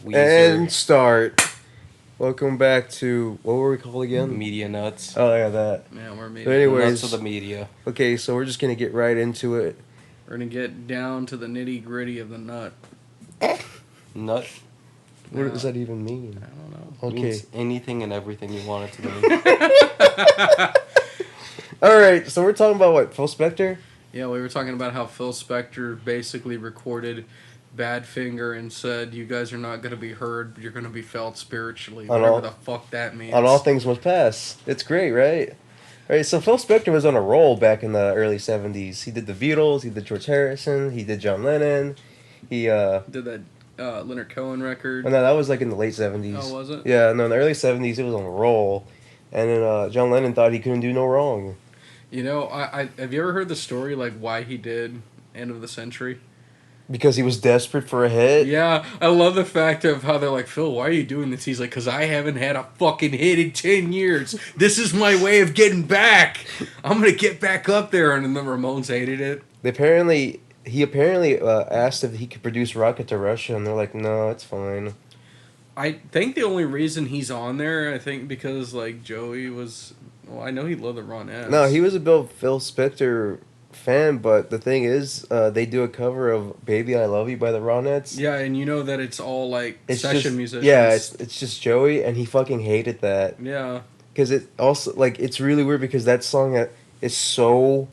Weezer. And start. Welcome back to, what were we called again? Media Nuts. Oh, yeah, that. Yeah, we're media. So anyways, Nuts of the media. okay, so we're just going to get right into it. We're gonna get down to the nitty gritty of the nut. Nut What does that even mean? I don't know. Okay. means anything and everything you want it to mean. Alright, so we're talking about what, Phil Spector? Yeah, we were talking about how Phil Spector basically recorded Badfinger and said, "You guys are not gonna be heard, you're gonna be felt spiritually." Whatever the fuck that means. On All Things Must Pass. It's great, right? Alright, so Phil Spector was on a roll back in the early 70s. He did the Beatles, he did George Harrison, he did John Lennon, he, Did that Leonard Cohen record. oh, no, that was like in the late 70s. Oh, was it? Yeah, no, in the early 70s, he was on a roll. And then John Lennon thought he couldn't do no wrong. You know, I have you ever heard the story, like, why he did End of the Century? Because he was desperate for a hit? Yeah, I love the fact of how they're like, "Phil, why are you doing this?" He's like, "Because I haven't had a fucking hit in 10 years. This is my way of getting back. I'm going to get back up there." And then the Ramones hated it. He apparently asked if he could produce Rocket to Russia, and they're like, no, it's fine. I think the only reason he's on there, I think because, like, Joey was... Well, I know he loved the Ronettes. No, he was a big Phil Spector fan, but the thing is, they do a cover of Baby I Love You by the Ronettes. Yeah, and you know that it's all, like, session musicians. Yeah, it's just Joey, and he fucking hated that. Yeah. Because it also, like, it's really weird because that song is so...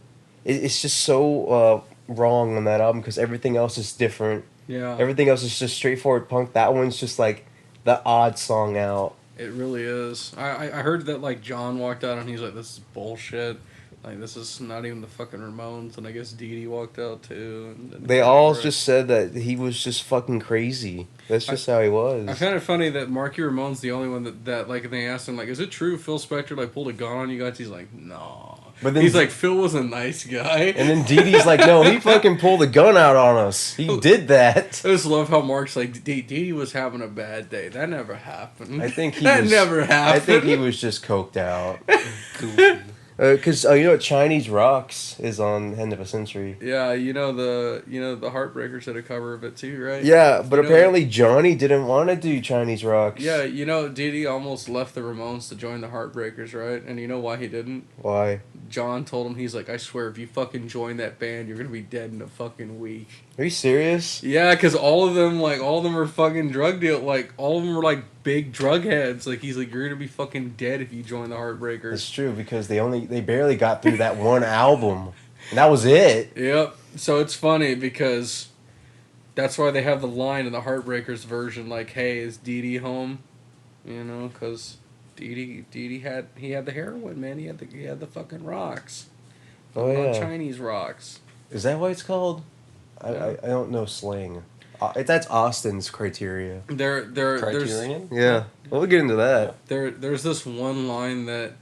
It's just so wrong on that album because everything else is different. Yeah. Everything else is just straightforward punk. That one's just, like, the odd song out. It really is. I heard that, like, John walked out and he's like, "This is bullshit. Like, this is not even the fucking Ramones." And I guess Deez walked out too. And They all just said that he was just fucking crazy. That's just how he was. I found it funny that Marky Ramone's the only one that like, they asked him, like, "Is it true Phil Spector, like, pulled a gun on you guys?" He's like, "No." But then he's like, "Phil was a nice guy." And then Deedee's like, "No, he fucking pulled a gun out on us. He did that." I just love how Mark's like, Dee was having a bad day. That never happened. I think never happened. I think he was just coked out. Goofy. Because you know what, Chinese Rocks is on End of a Century. Yeah, you know the Heartbreakers did a cover of it too, right? Yeah, but You know, apparently Johnny didn't want to do Chinese Rocks. Yeah, you know, Dee almost left the Ramones to join the Heartbreakers, right? And you know why he didn't? Why? John told him, he's like, "I swear, if you fucking join that band, you're gonna be dead in a fucking week." Are you serious? Yeah, because all of them are fucking drug deal. Like, all of them were, like, big drug heads. Like, he's like, "You're gonna be fucking dead if you join the Heartbreakers." It's true because they barely got through that one album, and that was it. Yep. So it's funny because that's why they have the line in the Heartbreakers version, like, "Hey, is Dee home?" You know, because Dee had the heroin, man. He had the fucking rocks. Oh, Not yeah. Chinese rocks. Is that what it's called? I don't know slang. That's Austin's criteria. There's Criterion? Yeah, we'll get into that. there's this one line that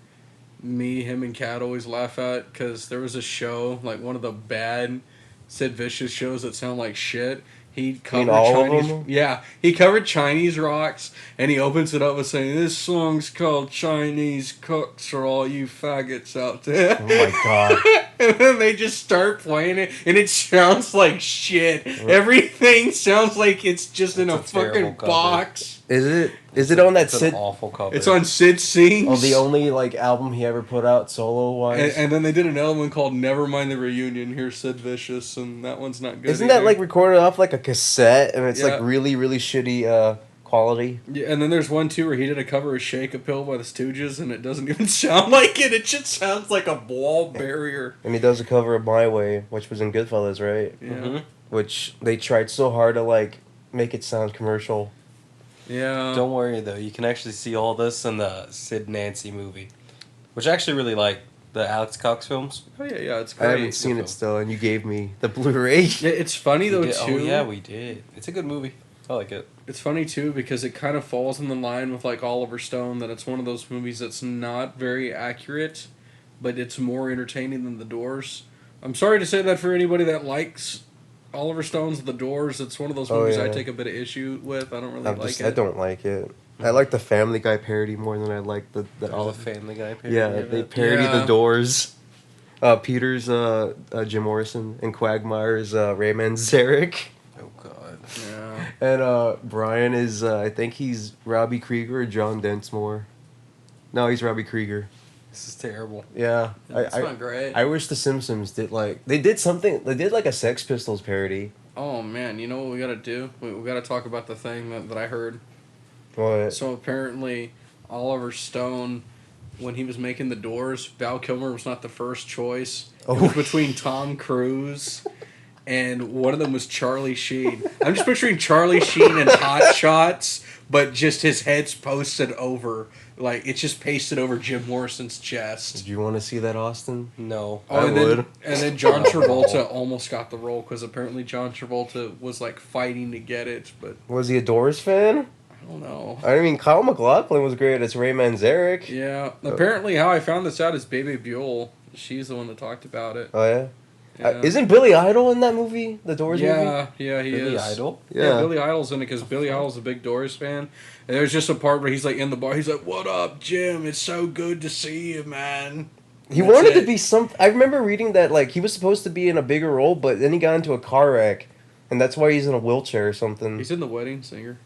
him and Kat always laugh at, because there was a show, like one of the bad Sid Vicious shows that sound like shit. He covered all of Chinese. them? Yeah, he covered Chinese Rocks, and he opens it up with saying, "This song's called Chinese Cooks for all you faggots out there." Oh my god. And then they just start playing it, and it sounds like shit. Everything sounds like it's just in a terrible fucking cover. box. Is it on that It's Sid? an awful cover. It's on Sid Sings. Oh, the only like album he ever put out solo wise. And then they did another one called Nevermind the Reunion. Here's Sid Vicious, and that one's not good. Isn't that either. like recorded off like a cassette and it's Yeah. like really really shitty quality? Yeah, and then there's one too where he did a cover of Shake a Pill by the Stooges, and it doesn't even sound like it. It just sounds like a wall barrier. And he does a cover of My Way, which was in Goodfellas, right? Yeah. Mhm. Which they tried so hard to like make it sound commercial. Yeah. Don't worry, though. You can actually see all this in the Sid Nancy movie. Which I actually really like. The Alex Cox films. Oh yeah, it's I great. haven't seen it still, and you gave me the Blu-ray. Yeah, it's funny though We did- too. Oh, yeah, we did. It's a good movie. I like it. It's funny too because it kind of falls in the line with like Oliver Stone, that it's one of those movies that's not very accurate, but it's more entertaining than The Doors. I'm sorry to say that for anybody that likes Oliver Stone's The Doors. It's one of those movies I yeah. take a bit of issue with. I don't really like it. I don't like it. I like the Family Guy parody more than I like the All the Family Guy parody yeah, of they it. parody Yeah. the Doors. Peter's Jim Morrison and Quagmire's Ray Manzarek. Oh, God. Yeah. And Brian is, I think he's Robbie Krieger or John Densmore. No, he's Robbie Krieger. This is terrible. Yeah. That's not great. I wish The Simpsons did they did something, they did like a Sex Pistols parody. Oh man, you know what we gotta do? We gotta talk about the thing that I heard. What? So apparently, Oliver Stone, when he was making The Doors, Val Kilmer was not the first choice. It was between Tom Cruise and one of them was Charlie Sheen. I'm just picturing Charlie Sheen in Hot Shots, but just his head's posted over. Like, it's just pasted over Jim Morrison's chest. Did you want to see that, Austin? No. I would. And then John Travolta almost got the role, because apparently John Travolta was, like, fighting to get it, but... Was he a Doors fan? I don't know. I mean, Kyle MacLachlan was great as Ray Manzarek. Yeah. Apparently, how I found this out is Baby Buell. She's the one that talked about it. Oh, yeah? Yeah. Isn't Billy Idol in that movie? The Doors movie? Yeah, he Billy is. Idol? Yeah, Billy Idol's in it because Billy Idol's a big Doors fan. And there's just a part where he's like in the bar. He's like, "What up, Jim? It's so good to see you, man." He wanted to be I remember reading that, like, he was supposed to be in a bigger role, but then he got into a car wreck, and that's why he's in a wheelchair or something. He's in The Wedding Singer.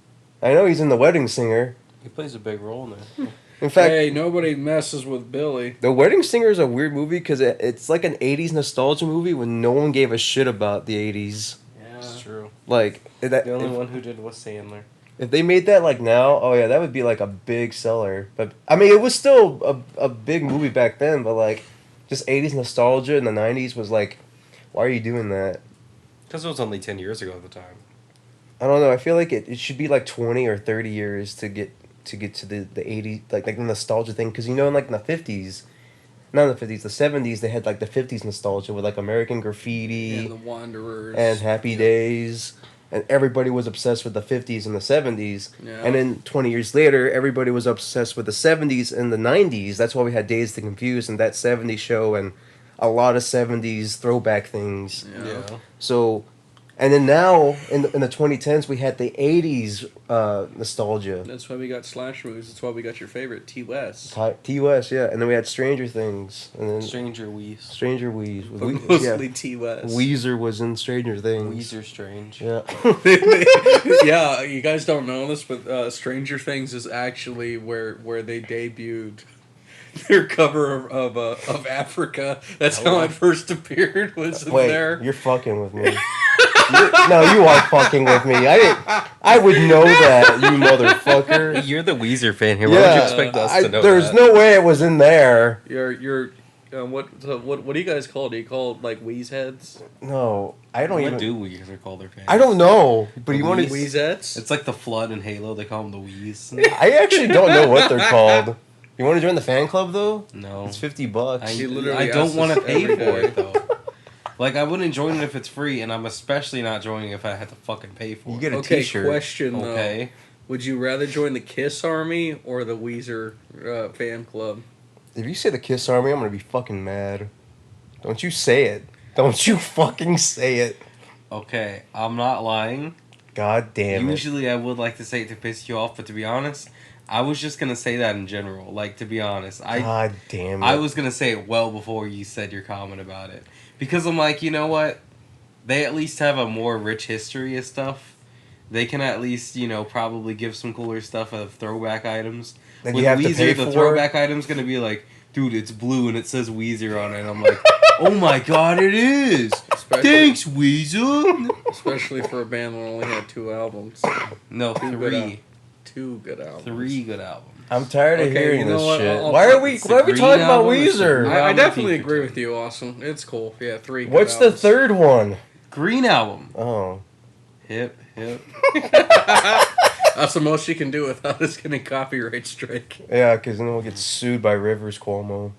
I know he's in The Wedding Singer. He plays a big role in there. In fact, Hey, nobody messes with Billy. The Wedding Singer is a weird movie because it's like an 80s nostalgia movie when no one gave a shit about the 80s. It's true. Like, The only one who did was Sandler. if they made that, like, now, oh yeah, that would be, like, a big seller. But, I mean, it was still a big movie back then, but, like, just 80s nostalgia in the 90s was, like, why are you doing that? Because it was only 10 years ago at the time. I don't know, I feel like it should be, like, 20 or 30 years to get to the 80s, like the nostalgia thing, because, you know, in, like, in the 50s, not in the 50s, the 70s, they had, like, the 50s nostalgia with, like, American Graffiti And The Wanderers. and Happy Days, and everybody was obsessed with the 50s and the 70s. Yeah. And then 20 years later, everybody was obsessed with the 70s and the 90s. That's why we had Days to Confuse and that 70s show and a lot of 70s throwback things. Yeah. So, and then now, in the 2010s, we had the 80s nostalgia. That's why we got slash movies. That's why we got your favorite, T. West. T. West, yeah. And then we had Stranger Things. And then Stranger Weez. Stranger Weez. But mostly T. West. Weezer was in Stranger Things. Weezer Strange. Yeah. Yeah, you guys don't know this, but Stranger Things is actually where they debuted their cover of Africa. That's how it first appeared. Was in Wait, there. you're fucking with me. No, you are fucking with me. I would know that, you motherfucker. You're the Weezer fan here. Why would you expect us to know there's that? no way it was in there. You're what do you guys call it? Do you call it like Wheeze heads? No, I don't What even. do Weezer call their fans? I don't know, but you want to. Wheezettes? It's like the Flood in Halo. They call them the Wheeze. I actually don't know what they're called. You want to join the fan club though? No. It's $50. I don't want to pay every for day. it, though. Like, I wouldn't join it if it's free, and I'm especially not joining if I had to fucking pay for it. You get a Okay, T-shirt. question though. Okay. Would you rather join the Kiss Army or the Weezer fan club? If you say the Kiss Army, I'm gonna be fucking mad. Don't you say it. Don't you fucking say it. Okay, I'm not lying. God damn it. Usually I would like to say it to piss you off, but to be honest, I was just going to say that in general. Like, to be honest. God damn it. I was going to say it well before you said your comment about it. Because I'm like, you know what? They at least have a more rich history of stuff. They can at least, you know, probably give some cooler stuff of throwback items. Then With you have Weezer, to pay the for throwback item's going to be like, dude, it's blue and it says Weezer on it. And I'm like, oh my god, it is! Thanks, Weezer! Especially for a band that only had 2 albums. No, three. 2 good albums. 3 good albums. I'm tired of Okay, hearing you know this what? shit. I'll- Why are we It's the Green talking about album, it's the Weezer? Green I album, definitely Pink agree Potato. with you, Awesome. It's cool. Yeah, 3 good What's the albums. third one? Green album. Oh. Hip, hip. That's the most you can do without us getting copyright strike. Yeah, because then we'll get sued by Rivers Cuomo.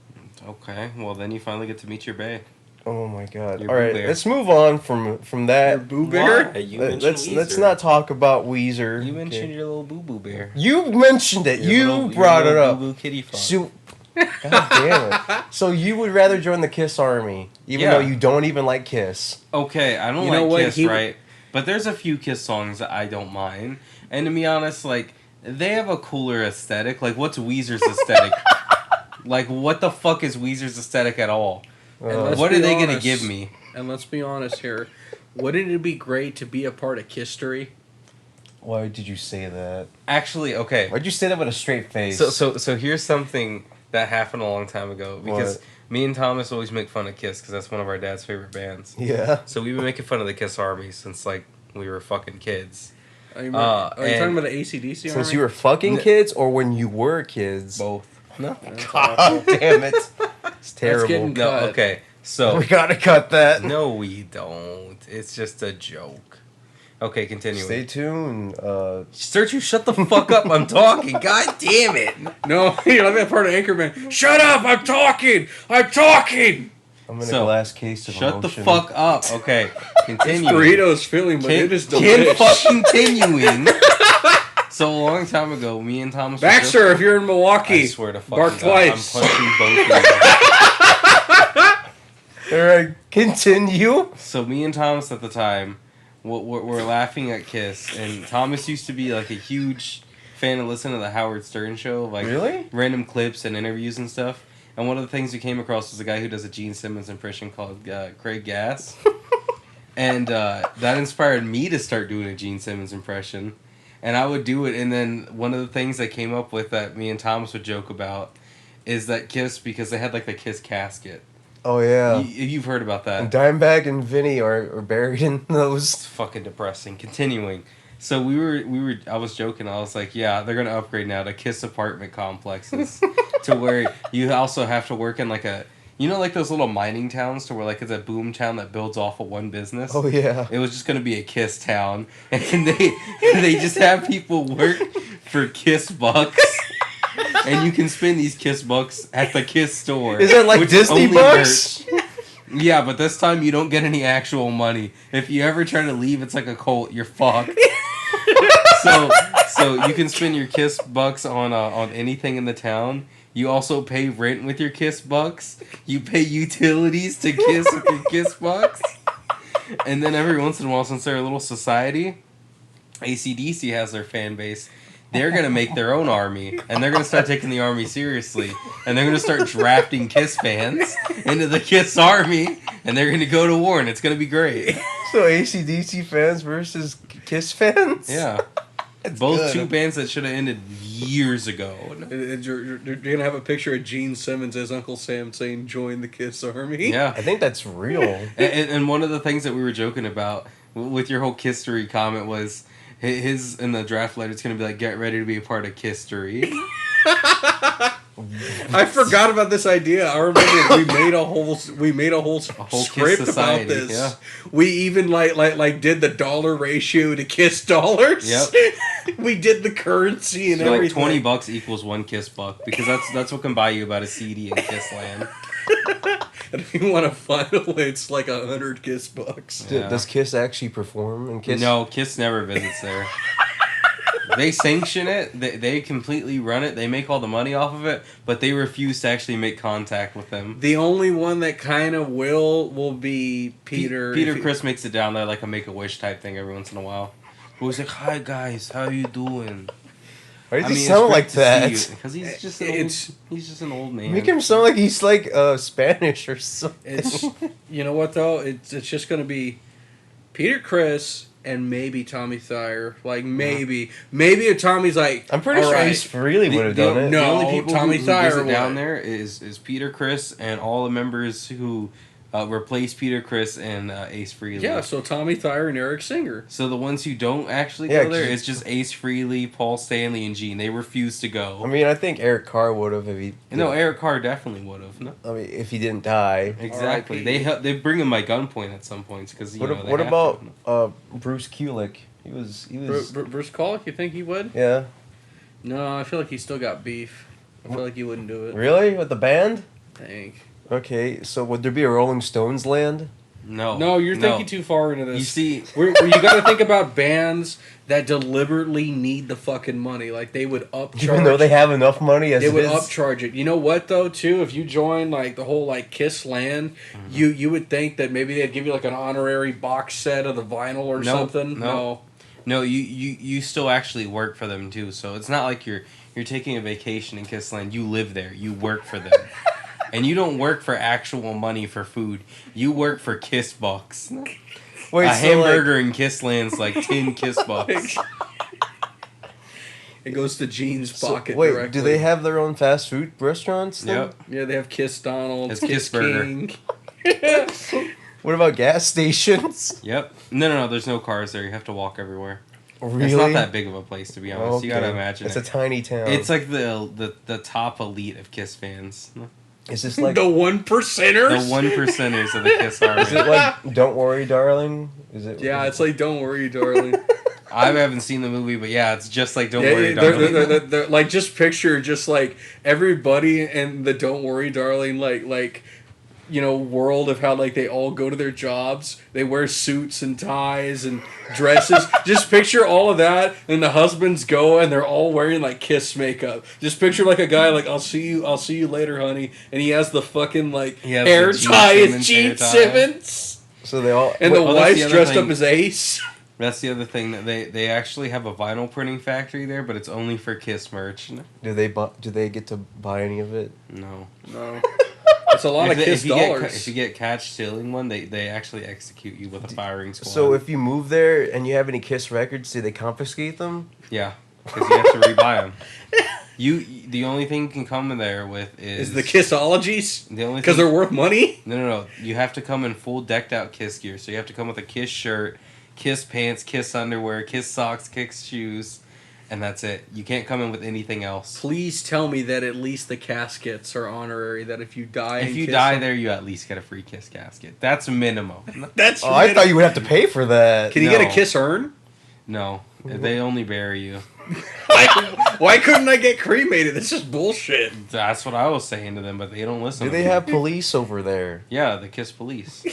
Okay, well then you finally get to meet your bae. Oh my god. Your Alright, Boo Bear. let's move on from that. Your Boo Bear? Why? You mentioned Let's Weezer. not talk about Weezer. You mentioned Okay. your little boo-boo bear. You mentioned it. Your You little- brought your it little up. Boo-boo kitty fuck. So, God damn it. So you would rather join the Kiss Army, even Yeah. though you don't even like Kiss. Okay, I don't You know like what? Kiss, He- right? But there's a few Kiss songs that I don't mind. And to be honest, like, they have a cooler aesthetic. Like, what's Weezer's aesthetic? Like, what the fuck is Weezer's aesthetic at all? let's What be are they gonna honest. give me? And let's be honest here. Wouldn't it be great to be a part of Kistery? Why did you say that? Actually, okay. Why'd you say that with a straight face? So here's something that happened a long time ago because What? me and Thomas always make fun of Kiss because that's one of our dad's favorite bands. Yeah. So we've been making fun of the Kiss Army since like we were fucking kids. Are you talking about the AC/DC? Since you were fucking kids, or when you were kids? Both. No. God damn it. It's terrible. getting- No, Cut. okay. So We gotta cut that. no, we don't. It's just a joke. Okay, continue. Stay tuned. Search, you shut the fuck up. I'm talking. God damn it. No, you're like that part of Anchorman. Shut up! I'm talking. I'm talking. I'm in So, a glass case of Shut emotion. the fuck up. Okay, continue. Burrito's filling, but it is Ken delicious. fucking continuing. So a long time ago, me and Thomas. Baxter, if you're in Milwaukee, I swear to fucking bark God, twice. I'm punching both of you. Alright, continue. So me and Thomas at the time, we're laughing at Kiss, and Thomas used to be like a huge fan of listening to the Howard Stern show, like Really? random clips and interviews and stuff. And one of the things we came across was a guy who does a Gene Simmons impression called Craig Gass. And that inspired me to start doing a Gene Simmons impression. And I would do it, and then one of the things I came up with that me and Thomas would joke about is that Kiss, because they had like the Kiss casket. Oh, yeah. You've heard about that. And Dimebag and Vinny are buried in It's those. fucking depressing. Continuing. So I was joking. I was like, yeah, they're gonna upgrade now to Kiss apartment complexes, to where you also have to work in like like those little mining towns, to where like it's a boom town that builds off of one business. Oh, yeah. It was just gonna be a Kiss town, and they just have people work for Kiss bucks. And you can spend these Kiss bucks at the Kiss store. Is that like which Disney only bucks? hurts. Yeah, but this time you don't get any actual money. If you ever try to leave, it's like a cult. You're fucked. So you can spend your Kiss bucks on anything in the town. You also pay rent with your Kiss bucks. You pay utilities to Kiss with your Kiss bucks. And then every once in a while, since they're a little society, AC/DC has their fan base. They're going to make their own army, and they're going to start taking the army seriously, and they're going to start drafting Kiss fans into the Kiss army, and they're going to go to war, and it's going to be great. So AC/DC fans versus Kiss fans? Yeah. Both two bands that should have ended years ago. You're going to have a picture of Gene Simmons as Uncle Sam saying, join the Kiss Army. Yeah. I think that's real. And one of the things that we were joking about with your whole Kisstory comment was his in the draft letter, it's going to be like, get ready to be a part of Kisstory. I forgot about this idea. I remember we made a whole script Kiss about society, this. yeah. We even like did the dollar ratio to Kiss dollars. Yep. We did the currency and So like everything. $20 equals one Kiss buck, because that's what can buy you about a CD in Kiss land. And if you want to find a way, it's like 100 Kiss bucks. Yeah. Does Kiss actually perform in Kiss? No, Kiss never visits there. They sanction it. They completely run it. They make all the money off of it, but they refuse to actually make contact with them. The only one that kind of will be Peter. Peter Chris makes it down there like a Make-A-Wish type thing every once in a while. But he's like, "Hi guys, how you doing?" Why does he sound like that? Because he's just an old man. Make him sound like he's like Spanish or something. It's you know what though? It's just gonna be Peter Chris and maybe Tommy Thayer. Like maybe if Tommy's like, I'm pretty all sure right. Ace Frehley would have done it. no. The only people Tommy who Thayer visit down would. there is Peter Chris and all the members who replace Peter Chris and Ace Frehley. Yeah, so Tommy Thayer and Eric Singer. So the ones who don't actually Yeah, go there, 'cause- it's just Ace Frehley, Paul Stanley, and Gene. They refuse to go. I mean, I think Eric Carr would have if he. No, Eric Carr definitely would have. No, I mean, if he didn't die. exactly. R.I.P. They bring him by gunpoint at some points because What about Bruce Kulick? He was. Bruce Kulick, you think he would? Yeah. No, I feel like he's still got beef. I feel like he wouldn't do it. Really? With the band? I think. Okay, so would there be a Rolling Stones land? No, You're thinking too far into this. You see, you got to think about bands that deliberately need the fucking money. Like they would upcharge. Even though they have enough money as They it would is. upcharge it. You know what though? Too, if you join like the whole like Kiss land, you would think that maybe they'd give you like an honorary box set of the vinyl or Nope, something. no. No, you still actually work for them too. So it's not like you're taking a vacation in Kissland. You live there. You work for them. And you don't work for actual money for food. You work for Kiss bucks. Wait, A so, hamburger in Kissland's like 10 Kiss bucks. It goes to Gene's pocket wait, directly. do they have their own fast food restaurants? Then? Yep. Yeah, they have Kiss Donald's, It's Kiss Kiss Burger. King. What about gas stations? Yep. No. There's no cars there. You have to walk everywhere. Really? It's not that big of a place, to be honest. Okay. You gotta imagine it's it. a tiny town. It's like the top elite of Kiss fans. Is this like the 1%ers? The 1%ers of the Kiss army. Is it like Don't Worry, Darling? Is it? Yeah, it's like Don't Worry, Darling. I haven't seen the movie, but yeah, it's just like Don't Yeah, Worry, they're, Darling. like, just picture just like everybody in the Don't Worry, Darling, like you know, world of how like they all go to their jobs, they wear suits and ties and dresses. Just picture all of that, and the husbands go and they're all wearing like Kiss makeup. Just picture like a guy like I'll see you later, honey, and he has the fucking like He has hair the Gene tie as Simmons Gene hair tie. Simmons, So they all. and the Well, that's the wife's other dressed thing. up as Ace. That's the other thing, that they actually have a vinyl printing factory there, but it's only for Kiss merch. Do they get to buy any of it? No. No, it's a lot of Kiss dollars. If you get catch stealing one, they actually execute you with a firing squad. So if you move there and you have any Kiss records, do they confiscate them? Yeah, because you have to rebuy them. The only thing you can come in there with Is the Kissologies? The only Because thing- they're worth money? No. You have to come in full decked out Kiss gear. So you have to come with a Kiss shirt, Kiss pants, Kiss underwear, Kiss socks, Kiss shoes, and that's it. You can't come in with anything else. Please tell me that at least the caskets are honorary. That if you die, If in you Kiss die there, you at least get a free Kiss casket. That's minimum. that's. Oh, I thought you would have to pay for that. Can you get No. a Kiss urn? No, they only bury you. Why couldn't I get cremated? This is bullshit. That's what I was saying to them, but they don't listen. Do to they me. have police over there? Yeah, the Kiss police.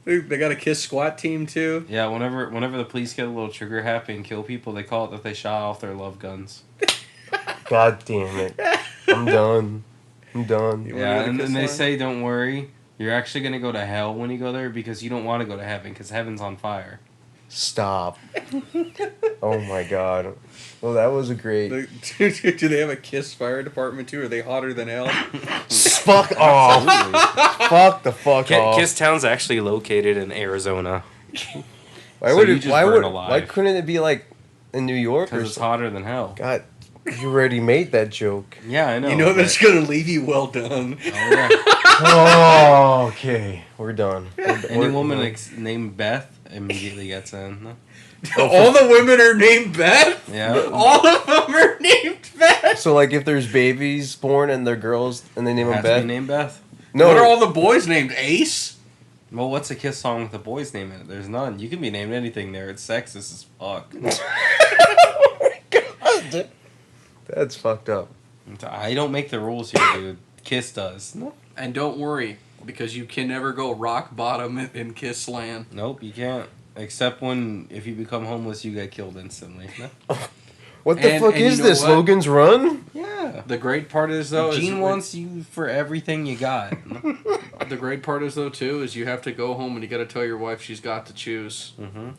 They got a Kiss SWAT team too. Yeah, whenever the police get a little trigger happy and kill people, they call it that they shot off their love guns. God damn it! I'm done. I'm You done. wanna Yeah, go to and Kiss then they line? say, don't worry, you're actually gonna go to hell when you go there because you don't want to go to heaven because heaven's on fire. Stop. Oh my god. Well, that was a great. Do they have a Kiss fire department too? Are they hotter than hell? Fuck off. Fuck the fuck off. Kiss Town's actually located in Arizona Why so would you it? just Why burn would? alive. Why couldn't it be like in New York or because it's something? hotter than hell. God, you already made that joke. Yeah, I know. You know that's but- gonna leave you well done. Oh, yeah. Oh, okay. We're done. Any woman named Beth immediately gets in. All the women are named Beth. Yeah. All of them are named Beth. So, like, if there's babies born and they're girls and they name them Has to be Beth. named Beth. No, What are all the boys named? Ace. Well, what's a Kiss song with a boy's name in it? There's none. You can be named anything there. It's sexist as fuck. that's fucked up. I don't make the rules here, dude. Kiss does. And don't worry, because you can never go rock bottom in Kiss land. Nope, you can't. Except if you become homeless, you get killed instantly. No? What the fuck and is you know this? what? Logan's Run? Yeah. The great part is though, Gene wants you for everything you got. the great part is though too is you have to go home and you got to tell your wife she's got to choose. Mm-hmm.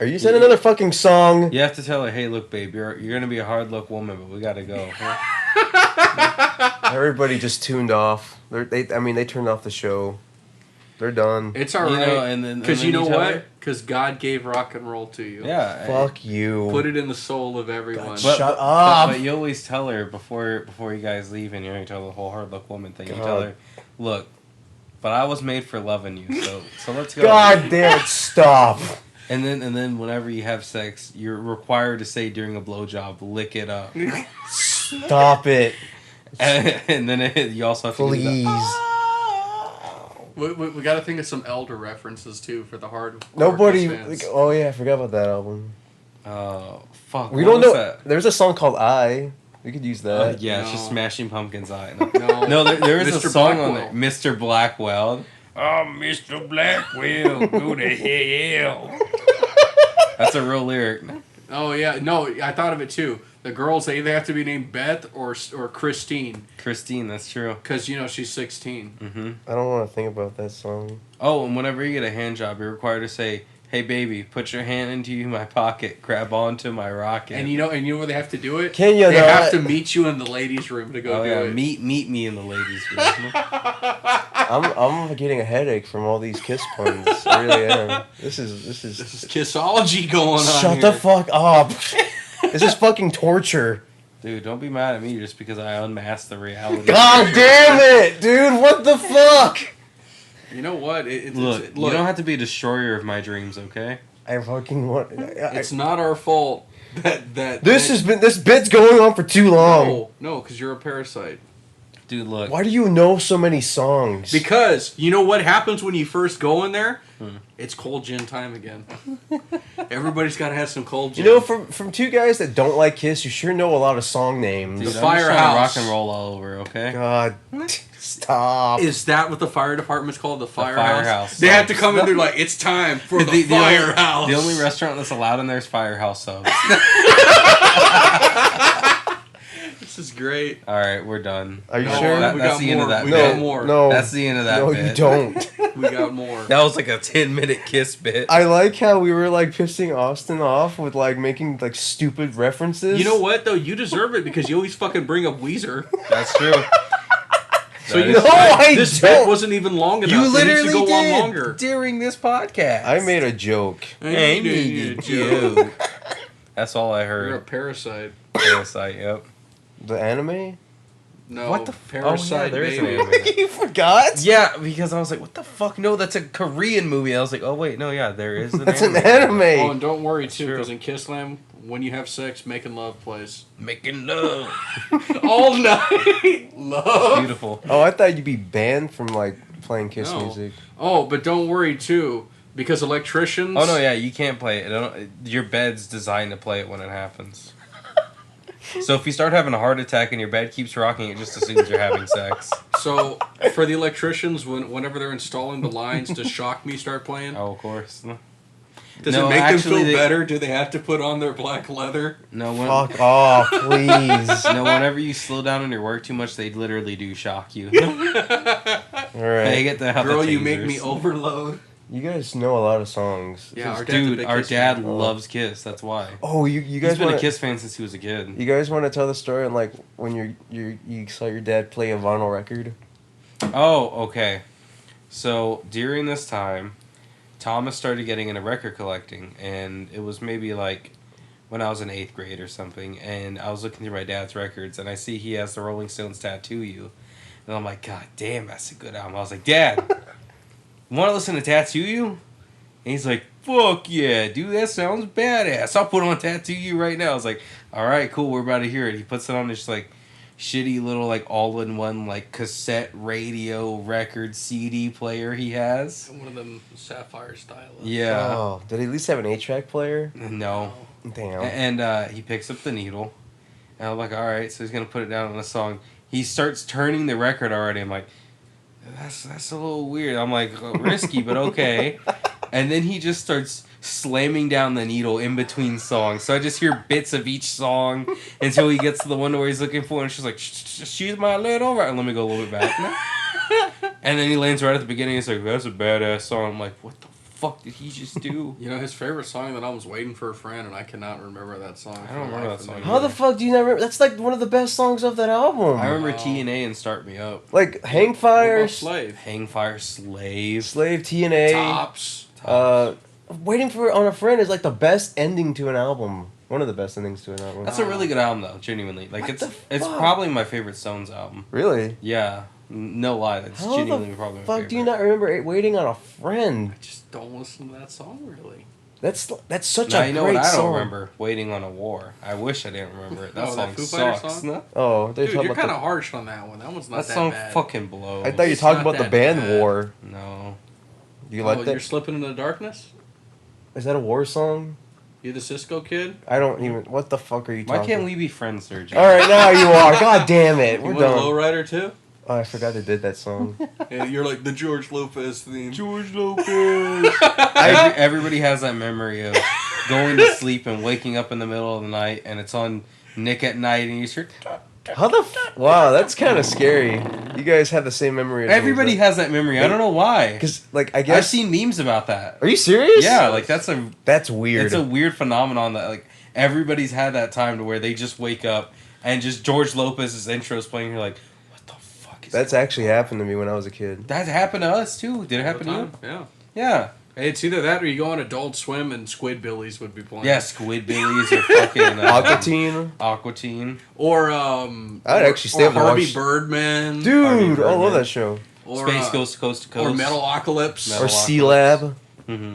Are you saying another fucking song? You have to tell her, hey, look, babe, you're gonna be a hard luck woman, but we gotta go. Everybody just tuned off. They turned off the show. They're done. It's all You right. know, and then Because you know tell what? her- Because God gave rock and roll to you. Yeah. Fuck you. Put it in the soul of everyone. God, But, Shut but, up. But you always tell her before you guys leave, and you're gonna tell the whole hard luck woman thing. You God. tell her, look, but I was made for loving you, so let's go. God damn it! Stop. And then whenever you have sex, you're required to say during a blowjob, lick it up. Stop it. And then you also have to do Please. we got to think of some elder references too for the hard. Nobody. hardcore fans. Oh yeah, I forgot about that album. fuck. We what don't was know. that? There's a song called "I." We could use that. Yeah, it's just No. Smashing Pumpkins' eye. No, No, there is a Mr. song on there, Blackwell. Mr. Blackwell. Oh, Mr. Blackwell, go to hell. That's a real lyric. Oh yeah, no, I thought of it too. The girls they either have to be named Beth or Christine, Christine, that's true. because she's 16. Mm-hmm. I don't want to think about that song. Oh, and whenever you get a hand job, you're required to say, "Hey, baby, put your hand into my pocket, grab onto my rocket." And you know where they have to do it? Can you They not? have to meet you in the ladies' room to go oh do yeah, it. meet me in the ladies' room. I'm getting a headache from all these Kiss puns. I really am. This is This is kissology going on Shut here. the fuck up. This is fucking torture. Dude, don't be mad at me just because I unmasked the reality. God damn it, dude! What the fuck? You know what? Look, you don't have to be a destroyer of my dreams, okay? I fucking want. It's not our fault that This bit's going on for too long. No, because you're a parasite. Dude, look. Why do you know so many songs? Because you know what happens when you first go in there? It's cold gin time again. Everybody's got to have some cold gin. You know, from two guys that don't like Kiss, you sure know a lot of song names. Dude, The I'm just trying to Firehouse. rock and roll all over, okay? God, stop. Is that what the fire department's called? The firehouse? Firehouse They have to subs. come in there like, it's time for the firehouse. The only restaurant that's allowed in there is Firehouse subs. This is great. Alright, we're done. Are you No, sure? we That's got the end more. of that We bit. got more. No, That's the end of that no, bit. you don't. We got more. That was like a 10-minute Kiss bit. I like how we were like pissing Austin off with like making like stupid references. You know what though? You deserve it because you always fucking bring up Weezer. That's true. So That you is No, I this don't. bit wasn't even long enough. You It needs to literally go on did longer. during this podcast. I made a joke. I made a joke. That's all I You're a heard. parasite. Parasite, yep. The anime? No, What the parasite? there is baby. an anime. You forgot? Yeah, because I was like, what the fuck? No, that's a Korean movie. I was like, oh wait, no, yeah, there is an That's anime. an anime. Oh, and don't worry too, True. because in Kissland, when you have sex, making love plays Making love. all night. Love. Beautiful. Oh, I thought you'd be banned from like playing Kiss No. music. Oh, but don't worry too, because electricians. Oh no, yeah, you can't play it. Your bed's designed to play it when it happens. So if you start having a heart attack and your bed keeps rocking, it just assumes you're having sex. So for the electricians, whenever they're installing the lines, does Shock Me start playing? Oh, of course. Does No, it make actually, them feel they- better? Do they have to put on their black leather? No, Fuck off, please. no, whenever you slow down on your work too much, they literally do shock you. All They right. get to have Girl, the you make me tasers. overload. You guys know a lot of songs. Yeah, our dad's a Dude, big our Kiss dad fan. loves Kiss. That's why. Oh, you He's guys been want a Kiss fan since he was a kid. You guys want to tell the story on like when you saw your dad play a vinyl record? Oh, okay. So during this time, Thomas started getting into record collecting, and it was maybe like when I was in 8th grade or something, and I was looking through my dad's records, and I see he has the Rolling Stones Tattoo You, and I'm like, God damn, that's a good album. I was like, Dad, want to listen to Tattoo You? And he's like, fuck yeah, dude, that sounds badass. I'll put on Tattoo You right now. I was like, all right, cool, we're about to hear it. He puts it on this like shitty little like all-in-one like cassette radio record CD player he has. One of them sapphire style. Yeah. Oh, did he at least have an 8-track player? No. Damn. And he picks up the needle, and I'm like, all right, so he's gonna put it down on the song. He starts turning the record already. I'm like, that's a little weird. I'm like, risky, but okay. And then he just starts slamming down the needle in between songs. So I just hear bits of each song until he gets to the one where he's looking for, and she's like, she's my little right. Let me go a little bit back. And then he lands right at the beginning. He's like, that's a badass song. I'm like, what the fuck did he just do? You know, his favorite song that I was waiting for a friend, and I cannot remember that song. I don't remember that song. How the fuck do you not remember? That's like one of the best songs of that album. I remember Wow. TNA and Start Me Up. Like Hang Fire, Slave. Hangfire, Slave. Slave, TNA. Tops. Waiting for on a Friend is like the best ending to an album. One of the best endings to an album. That's a really good album though, genuinely. Like What it's the it's fuck? probably my favorite Stones album. Really? Yeah, no lie, that's How genuinely the probably my fuck favorite. do you not remember Waiting on a Friend? I just don't listen to that song really. That's such Now a you know great what I don't song. remember? Waiting on a War. I wish I didn't remember it. That Oh, that song Foo Fighters sucks. song? No? Oh, they're Dude, talking you're about kind of harsh on that one. That one's not That that song bad. fucking blows. I thought you It's talking not about the that band bad. War. No. Do you Oh, like you're that? slipping into the darkness. Is that a War song? You the Cisco kid. I don't even. What the fuck are you Why talking? can't we be friends, Sergio? All right, now you are. God damn it, You we're want a done. lowrider too? Oh, I forgot they did that song. Yeah, you're like the George Lopez theme. George Lopez. Everybody has that memory of going to sleep and waking up in the middle of the night, and it's on Nick at Night, and you hear. How the? Wow, that's kind of scary. You guys have the same memory. As me, Everybody has that memory. I don't know why. Because, like, I guess. I've seen memes about that. Are you serious? Yeah, like that's weird. It's a weird phenomenon that like everybody's had that time to where they just wake up and just George Lopez's intro is playing. You're like, what the fuck is That's that? actually happened to me when I was a kid. That happened to us too. Did it happen to you? Yeah. Yeah. Hey, it's either that or you go on Adult Swim and Squidbillies would be playing. Yeah, Squidbillies or fucking Aquatine. Or I'd actually stay or up and Harvey watch- Birdman. Dude, I love that show. Or, Space Ghost Coast to Coast. Or Metalocalypse. Or Sea Lab. Mm-hmm.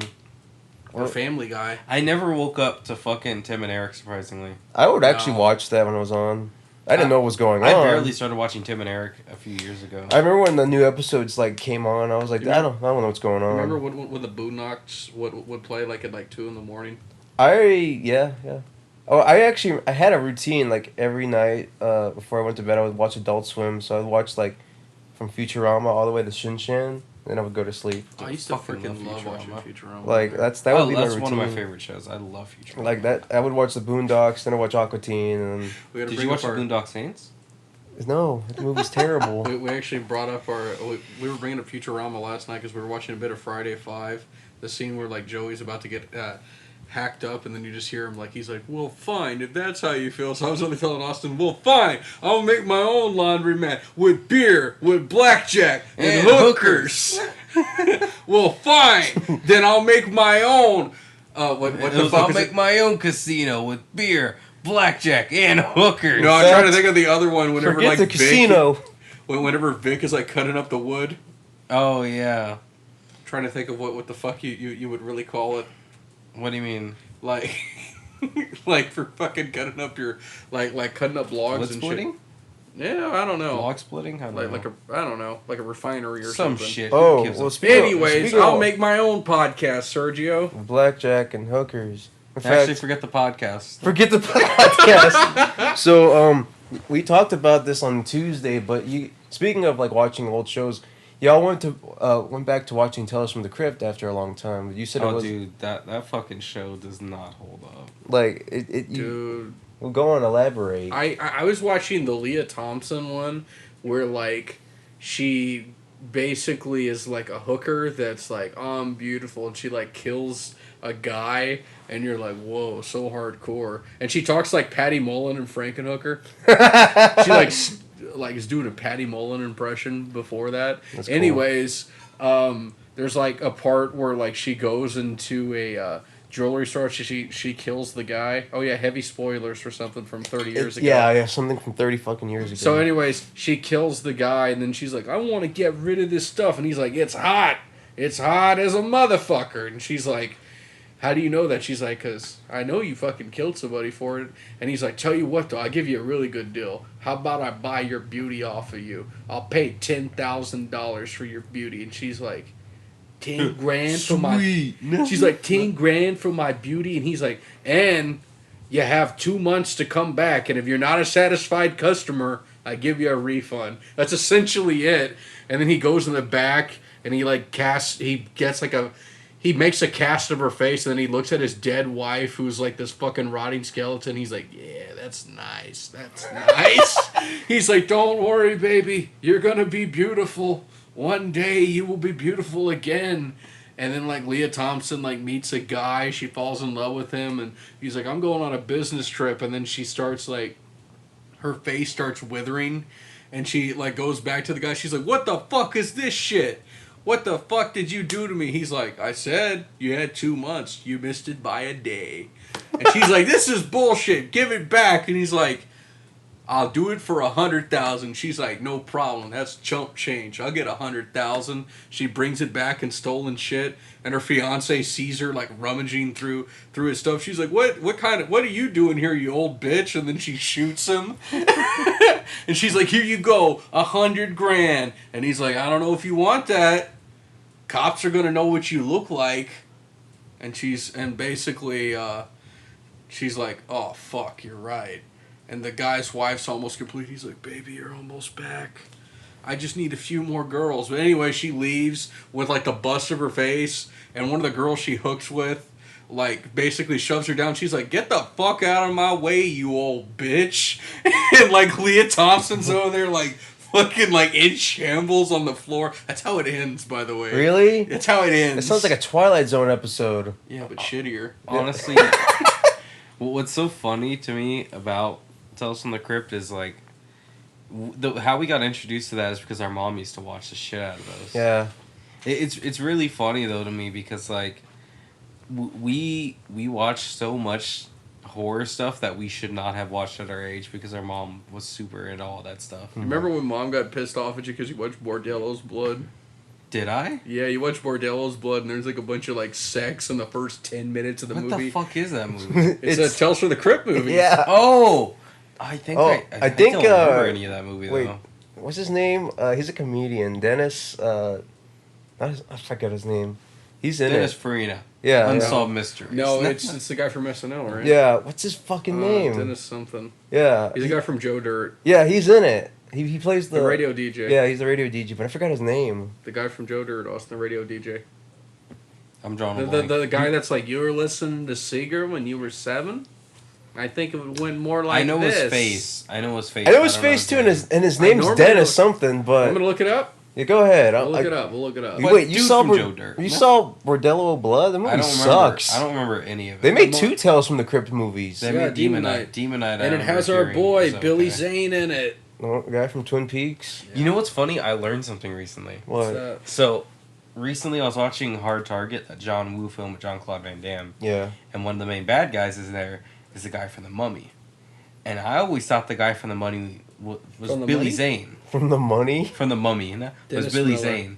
Or Family Guy. I never woke up to fucking Tim and Eric, surprisingly. I would actually watch that when it was on. I didn't know what was going on. I barely started watching Tim and Eric a few years ago. I remember when the new episodes like came on. I was like, I don't know what's going on. Remember when the Boondocks would play like at like 2 a.m? Yeah. Oh, I had a routine like every night before I went to bed. I would watch Adult Swim, so I'd watch like from Futurama all the way to Shin Chan, then I would go to sleep. I used to fucking freaking love Futurama. watching Futurama. Like that would be my routine. That's one of my favorite shows. I love Futurama. Like that, I would watch the Boondocks, then I would watch Aquatine, and Did you watch the Boondock Saints? no, the movie's terrible. We actually brought up we were bringing up Futurama last night because we were watching a bit of Friday 5, the scene where like Joey's about to get hacked up, and then you just hear him like he's like, well, fine, if that's how you feel. So I was only telling Austin, well, fine, I'll make my own laundromat with beer, with blackjack, and hookers. Well, fine, then I'll make my own. I'll make my own casino with beer, blackjack, and hookers. No, I'm trying to think of the other one. Whenever Forget like the Vic, casino. Whenever Vic is like cutting up the wood. Oh yeah. Trying to think of what the fuck you would really call it. What do you mean? Like, like for fucking cutting up your like cutting up logs Wood and splitting? shit. Yeah, I don't know. Log splitting? I don't know. Like a refinery or some something. shit. Oh, Who gives well, a Anyways, I'll make my own podcast, Sergio. Blackjack and hookers. In Actually, fact, forget the podcast. forget the podcast. So, we talked about this on Tuesday, but speaking of like watching old shows, y'all went back to watching Tales from the Crypt after a long time. You said it was dude, that fucking show does not hold up. like Dude, Well, go on, elaborate. I was watching the Leah Thompson one where like she basically is like a hooker that's like, oh, I'm beautiful, and she like kills a guy, and you're like, whoa, so hardcore. And she talks like Patty Mullen and Frankenhooker. She like is doing a Patty Mullen impression before that. That's cool. Anyways, there's like a part where like she goes into a jewelry store. She kills the guy. Oh yeah, heavy spoilers for something from 30 years ago. Yeah, something from 30 fucking years ago. So anyways, she kills the guy, and then she's like, I want to get rid of this stuff. And he's like, it's hot as a motherfucker. And she's like, how do you know that? She's like, because I know you fucking killed somebody for it. And he's like, tell you what, though, I'll give you a really good deal. How about I buy your beauty off of you? I'll pay $10,000 for your beauty. And she's like, 10 grand for my... She's like, 10 grand for my beauty. And he's like, and you have 2 months to come back. And if you're not a satisfied customer, I give you a refund. That's essentially it. And then he goes in the back, and he like he makes a cast of her face, and then he looks at his dead wife, who's like this fucking rotting skeleton. He's like, yeah, that's nice. That's nice. He's like, don't worry, baby. You're going to be beautiful. One day you will be beautiful again. And then like Leah Thompson like meets a guy. She falls in love with him, and he's like, I'm going on a business trip. And then she starts like, her face starts withering, and she like goes back to the guy. She's like, what the fuck is this shit? What the fuck did you do to me? He's like, I said you had 2 months. You missed it by a day. And she's like, this is bullshit. Give it back. And he's like, I'll do it for 100,000. She's like, no problem. That's chump change. I'll get 100,000. She brings it back in stolen shit, and her fiance sees her like rummaging through his stuff. She's like, what are you doing here, you old bitch? And then she shoots him. And she's like, here you go, 100 grand. And he's like, I don't know if you want that. Cops are gonna know what you look like. And basically she's like, oh fuck, you're right. And the guy's wife's almost complete. He's like, baby, you're almost back. I just need a few more girls. But anyway, she leaves with like the bust of her face. And one of the girls she hooks with, like, basically shoves her down. She's like, get the fuck out of my way, you old bitch. And like Leah Thompson's over there like fucking like in shambles on the floor. That's how it ends, by the way. Really? That's how it ends. It sounds like a Twilight Zone episode. Yeah, but shittier. Honestly, what's so funny to me about Tales from the Crypt is like how we got introduced to that is because our mom used to watch the shit out of those. Yeah. It's really funny though to me because like we watch so much horror stuff that we should not have watched at our age because our mom was super into all that stuff. You remember when Mom got pissed off at you because you watched Bordello's Blood? Did I? Yeah, you watched Bordello's Blood, and there's like a bunch of like sex in the first 10 minutes of the What movie. the fuck is that movie? It's a Tales from the Crypt movie. Yeah. Oh, I think I think, don't remember any of that movie wait. though. What's his name? He's a comedian. Dennis. I forget his name. He's in Dennis it. Farina. Yeah. Unsolved Mysteries. No, it's the guy from SNL, right? Yeah. What's his fucking name? Dennis something. Yeah. He's the guy from Joe Dirt. Yeah, he's in it. He plays The radio DJ. Yeah, he's the radio DJ, but I forgot his name. The guy from Joe Dirt, Austin, the radio DJ. I'm drawing a blank. The guy that's like, you were listening to Seeger when you were 7? I think it went more like I know this. his face. I know his face. I know his don't know face too, name. and his name's normally Dennis look- something. But I'm going to look it up. yeah, go ahead. We'll look it up. We'll look it up. What Wait, you dude saw from Joe Dirt? You No. saw Bordello Blood? The movie I don't remember. sucks. I don't remember any of it. They made I'm 2 on- Tales from the Crypt movies. They Yeah, made Demon Demon Knight. Knight. Demon Knight. And it has our boy, Billy Zane, in it. The guy from Twin Peaks. You know what's funny? I learned something recently. What? So, recently I was watching Hard Target, that John Woo film with Jean-Claude Van Damme, Yeah. and one of the main bad guys is the guy from The Mummy. And I always thought the guy from The Mummy was From The Billy Mummy? Zane. From the money. From The Mummy. Was Dennis Billy Miller. Zane.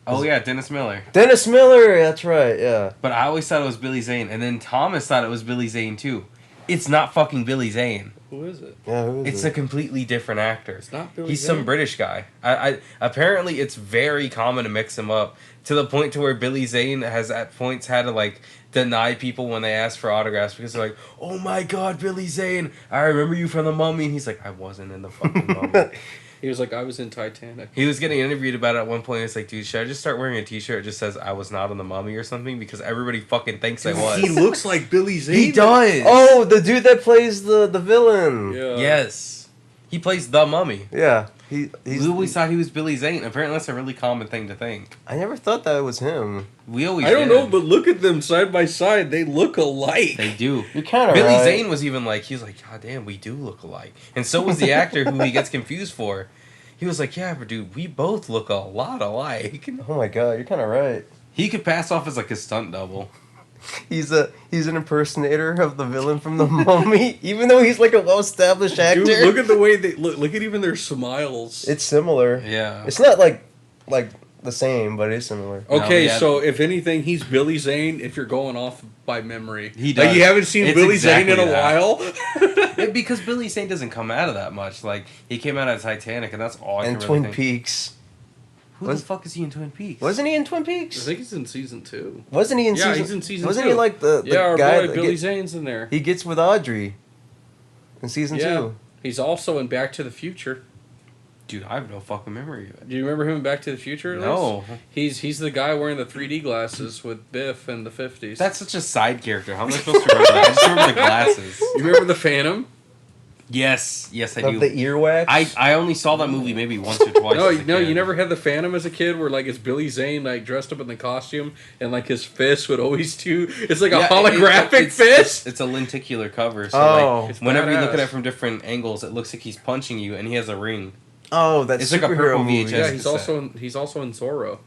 Oh, yeah, Dennis Miller. Dennis Miller. That's right. Yeah. But I always thought it was Billy Zane, and then Thomas thought it was Billy Zane too. It's not fucking Billy Zane. Who is it? Yeah. Who is It's it? a completely different actor. It's not Billy He's Zane? some British guy. I apparently it's very common to mix him up to the point to where Billy Zane has at points had to like deny people when they ask for autographs because they're like, "Oh my God, Billy Zane! I remember you from The Mummy." And he's like, "I wasn't in the fucking Mummy." He was like, I was in Titanic. He was getting interviewed about it at one point. It's like, dude, should I just start wearing a T-shirt that just says "I was not in The Mummy" or something? Because everybody fucking thinks I was. He looks like Billy Zane. He does. Oh, the dude that plays the villain. Yeah. Yes. He plays the Mummy. Yeah. We He's. always thought he was Billy Zane. Apparently, that's a really common thing to think. I never thought that was him. We always. I don't did. know, but look at them side by side. They look alike. They do. You're kind of Billy right. Zane was even like, he was like, God damn, we do look alike. And so was the actor who he gets confused for. He was like, yeah, but dude, we both look a lot alike. Oh my God, you're kind of right. He could pass off as like a stunt double. He's an impersonator of the villain from The Mummy, even though he's like a well-established actor. Dude, look at the way they look. Look at even their smiles. It's similar. Yeah. It's not like the same, but it's similar. Okay, No, yeah. so if anything, he's Billy Zane. If you're going off by memory, He does. Like you haven't seen It's Billy Zane in a exactly that. while. Yeah, because Billy Zane doesn't come out of that much. Like, he came out of Titanic, and that's all I And can Twin really think. Peaks. Who Was- the fuck is he in Twin Peaks? Wasn't he in Twin I Peaks? think he's in season 2. Wasn't he in Yeah, season? he's in season Wasn't 2. he like the Yeah, our guy boy that Billy Zane's in there. he gets with Audrey in season Yeah. 2? He's also in Back to the Future. Dude, I have no fucking memory of it. Do you remember him in Back to the Future? at No. least? He's the guy wearing the 3D glasses with Biff in the 50s. That's such a side character. How am I supposed to remember that? I just remember the glasses. You remember the Phantom? Yes, I do. Of the earwax. I only saw that movie maybe once or twice. No, as a no, kid. you never had the Phantom as a kid, where like it's Billy Zane like dressed up in the costume, and like his fist would always do. It's like a Yeah, holographic fist. It's a lenticular cover, so Oh. like It's whenever you look at badass. it from different angles, it looks like he's punching you, and he has a ring. Oh, that's It's like a superhero purple movie. VHS. Yeah, cassette. he's also in Zorro.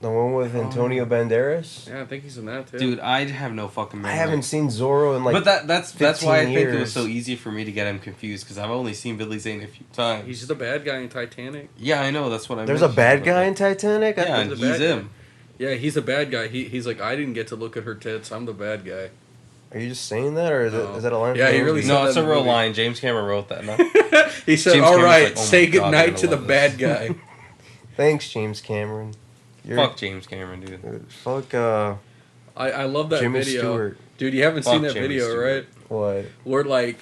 The one with Antonio Banderas. Yeah, I think he's in that too. Dude, I have no fucking I memory. haven't seen Zorro in like. but that's why I 15 think it was years. so easy for me to get him confused because I've only seen Billy Zane a few times. He's the bad guy in Titanic. Yeah, I know. That's what I. There's a mentioned, bad but, guy like, in Titanic. Yeah, and He's he's a bad guy. him. Yeah, he's a bad guy. He's like, I didn't get to look at her tits. I'm the bad guy. Are you just saying that, or is No. is that a line? Yeah, from he the really movie? said No, that it's a in the real movie. line. James Cameron wrote that. No? He said, James "All Cameron's right, like, "Oh my say God, goodnight you're to the gonna love bad guy." Thanks, James Cameron. Fuck James Cameron, dude. Fuck. I love that Jimmy video, Stewart. dude. You haven't Fuck seen that Jimmy video, Stewart. right? What? Where like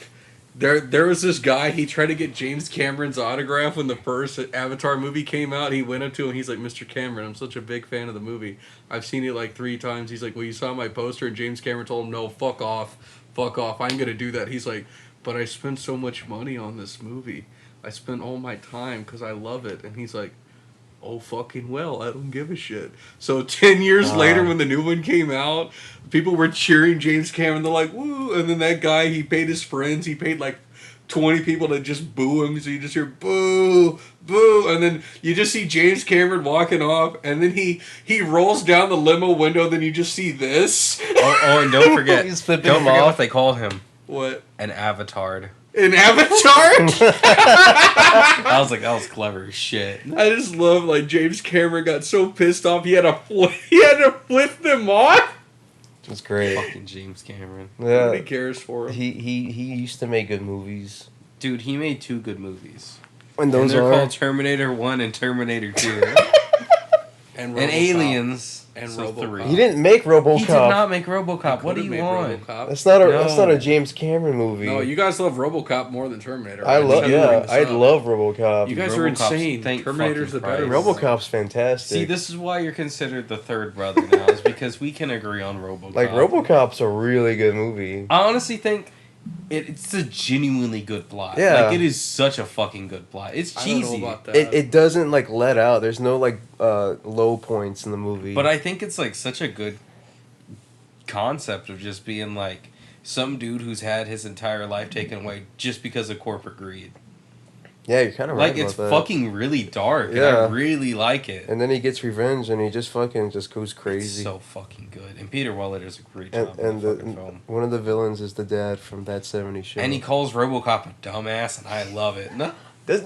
there was this guy, he tried to get James Cameron's autograph when the first Avatar movie came out. He went up to him, he's like, "Mr. Cameron, I'm such a big fan of the movie. I've seen it like 3 times." He's like, "Well, you saw my poster?" And James Cameron told him, "No, fuck off, I'm gonna do that." He's like, "But I spent so much money on this movie. I spent all my time because I love it." And he's like, "Oh, fucking well, I don't give a shit." So 10 years later, when the new one came out, people were cheering James Cameron. They're like, "Woo!" And then that guy, he paid his friends. He paid like 20 people that just boo him, so you just hear boo, boo, and then you just see James Cameron walking off, and then he rolls down the limo window, then you just see this. Oh, and don't forget, He's flipping don't him forget off. what they called him. What? An avatar. An avatar? I was like, that was clever as shit. I just love, like, James Cameron got so pissed off he had to flip them off. It's great. Fucking James Cameron. Yeah. Nobody cares for him. He used to make good movies. Dude, he made 2 good movies. And those they're are called Terminator 1 and Terminator 2. and And Aliens. And so Robocop. 3. He didn't make RoboCop. He did not make RoboCop. What do you Could've made want? RoboCop. That's not a No. James Cameron movie. No, you guys love RoboCop more than Terminator. I just love had to bring this I up. love RoboCop. You guys are RoboCop's- insane. thank Terminator's the fucking better. Christ. RoboCop's fantastic. See, this is why you're considered the third brother now, is because we can agree on RoboCop. like RoboCop's a really good movie. I honestly think it's a genuinely good plot. Yeah. Like, it is such a fucking good plot. It's I don't know cheesy. about that. It doesn't like let out. There's no like low points in the movie. But I think it's like such a good concept of just being like some dude who's had his entire life taken away just because of corporate greed. yeah, you're kind of right Like, it's about that. fucking really dark, and Yeah. I really like it. And then he gets revenge, and he just fucking just goes It's crazy. so fucking good. And Peter Weller does a great and job and in the the fucking film. one of the villains is the dad from That 70s Show. And he calls RoboCop a dumbass, and I love it. No,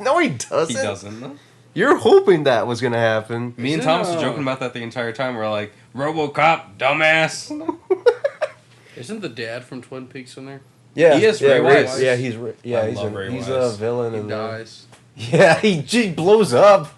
no, he doesn't. he doesn't. No. You're hoping that was gonna happen. Me and Isn't, Thomas were joking about that the entire time. We're like, RoboCop, dumbass. Isn't the dad from Twin Peaks in there? Yeah, He is yeah, Ray Wise. Yeah, I he's love Ray he's Wise. a villain. He in dies. Yeah, he blows up.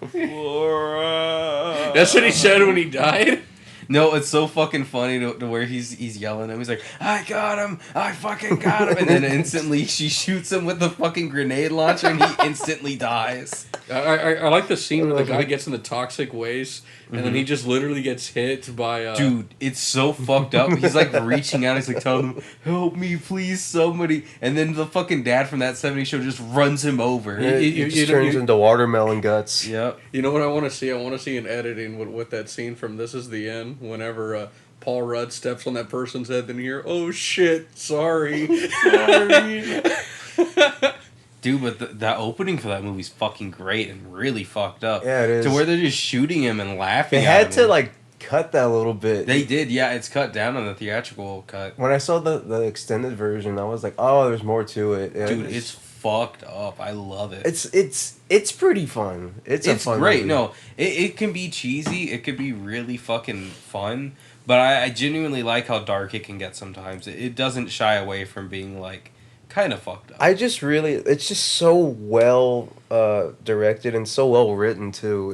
That's what he said when he died. No, it's so fucking funny to where he's yelling at him. He's like, I got him! I fucking got him! And then instantly she shoots him with the fucking grenade launcher and he instantly dies. I like the scene where the guy gets in the toxic waste and then he just literally gets hit by Dude, it's so fucked up. He's like reaching out. He's like telling him, help me, please, somebody. And then the fucking dad from That 70s Show just runs him over. Yeah, you- it just you- turns you- into watermelon guts. Yep. You know what I want to see? I want to see an editing with that scene from This Is the End. Whenever Paul Rudd steps on that person's head, then you hear, "Oh shit, sorry, sorry." Dude, but that opening for that movie's fucking great and really fucked up. Yeah, it is. To where they're just shooting him and laughing They at had him. to like cut that a little bit. They did, yeah. It's cut down on the theatrical cut. When I saw the extended version, I was like, oh, there's more to it. Yeah, Dude, it's fucked up. I love it. it's pretty fun. It's a fun great. movie. No, it can be cheesy. It could be really fucking fun. But I genuinely like how dark it can get sometimes. It doesn't shy away from being like kind of fucked up. It's just so well directed and so well written too.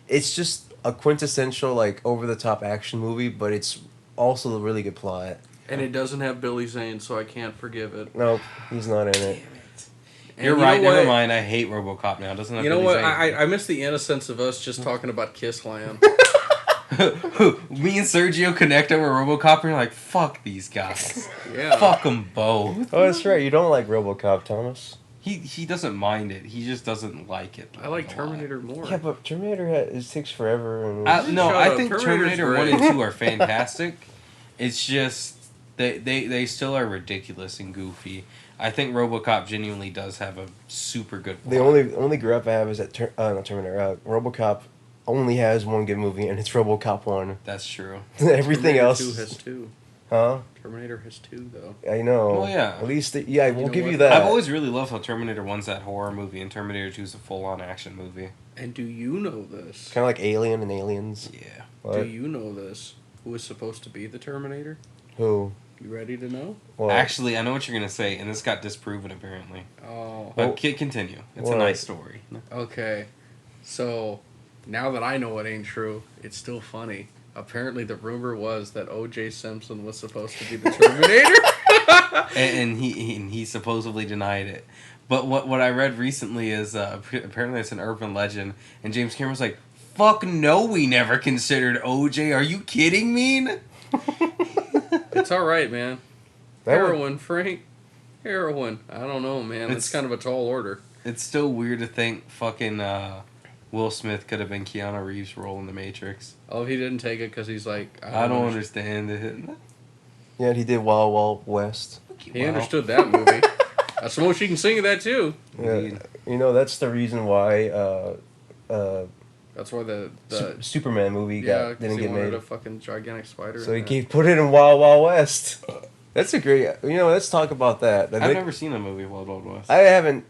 It's just a quintessential like over the top action movie, but it's also a really good plot. And it doesn't have Billy Zane, so I can't forgive it. No, he's not in it. And You're you right. know Never what? mind. I hate RoboCop now. It doesn't have You know Billy what? Zane. I miss the innocence of us just talking about Kiss Lamb. Me and Sergio connect over RoboCop, and you're like, fuck these guys. Yeah. Fuck them both. Oh, that's right. You don't like RoboCop, Thomas. He doesn't mind it. He just doesn't like it. I like a lot. Terminator more. Yeah, but Terminator it takes forever. And No, Shut I up. think Terminator's Terminator 1 great. and 2 are fantastic. It's just they still are ridiculous and goofy. I think RoboCop genuinely does have a super good plot. the only gripe I have is that not Terminator. RoboCop only has one good movie, and it's RoboCop 1. That's true. Everything Terminator else, 2 has 2. huh? Terminator has 2, though. I know. Well, yeah. At least, we'll know give you what? that. I've always really loved how Terminator 1's that horror movie and Terminator 2's a full-on action movie. And do you know this? Kind of like Alien and Aliens. Yeah. What? Do you know this? Who is supposed to be the Terminator? Who? You ready to know? What? Actually, I know what you're going to say, and this got disproven apparently. Oh. But Well, continue. It's what? a nice story. Okay. So, now that I know it ain't true, it's still funny. Apparently, the rumor was that O.J. Simpson was supposed to be the Terminator. and he supposedly denied it. But what I read recently is apparently it's an urban legend, and James Cameron's like, fuck no, we never considered OJ. Are you kidding me? It's all right, man. That would- Heroin, Frank. Heroin. I don't know, man. It's It's- kind of a tall order. It's still weird to think fucking Will Smith could have been Keanu Reeves' role in The Matrix. Oh, he didn't take it because he's like, I don't understand it. Yeah, he did Wild Wild West. He understood that movie. I suppose she can sing that too. Yeah. You know, that's the reason why That's why the Superman movie didn't get made. A fucking gigantic spider. So he put it in Wild Wild West. That's a great. Let's talk about that. I've never seen a movie Wild Wild West. I haven't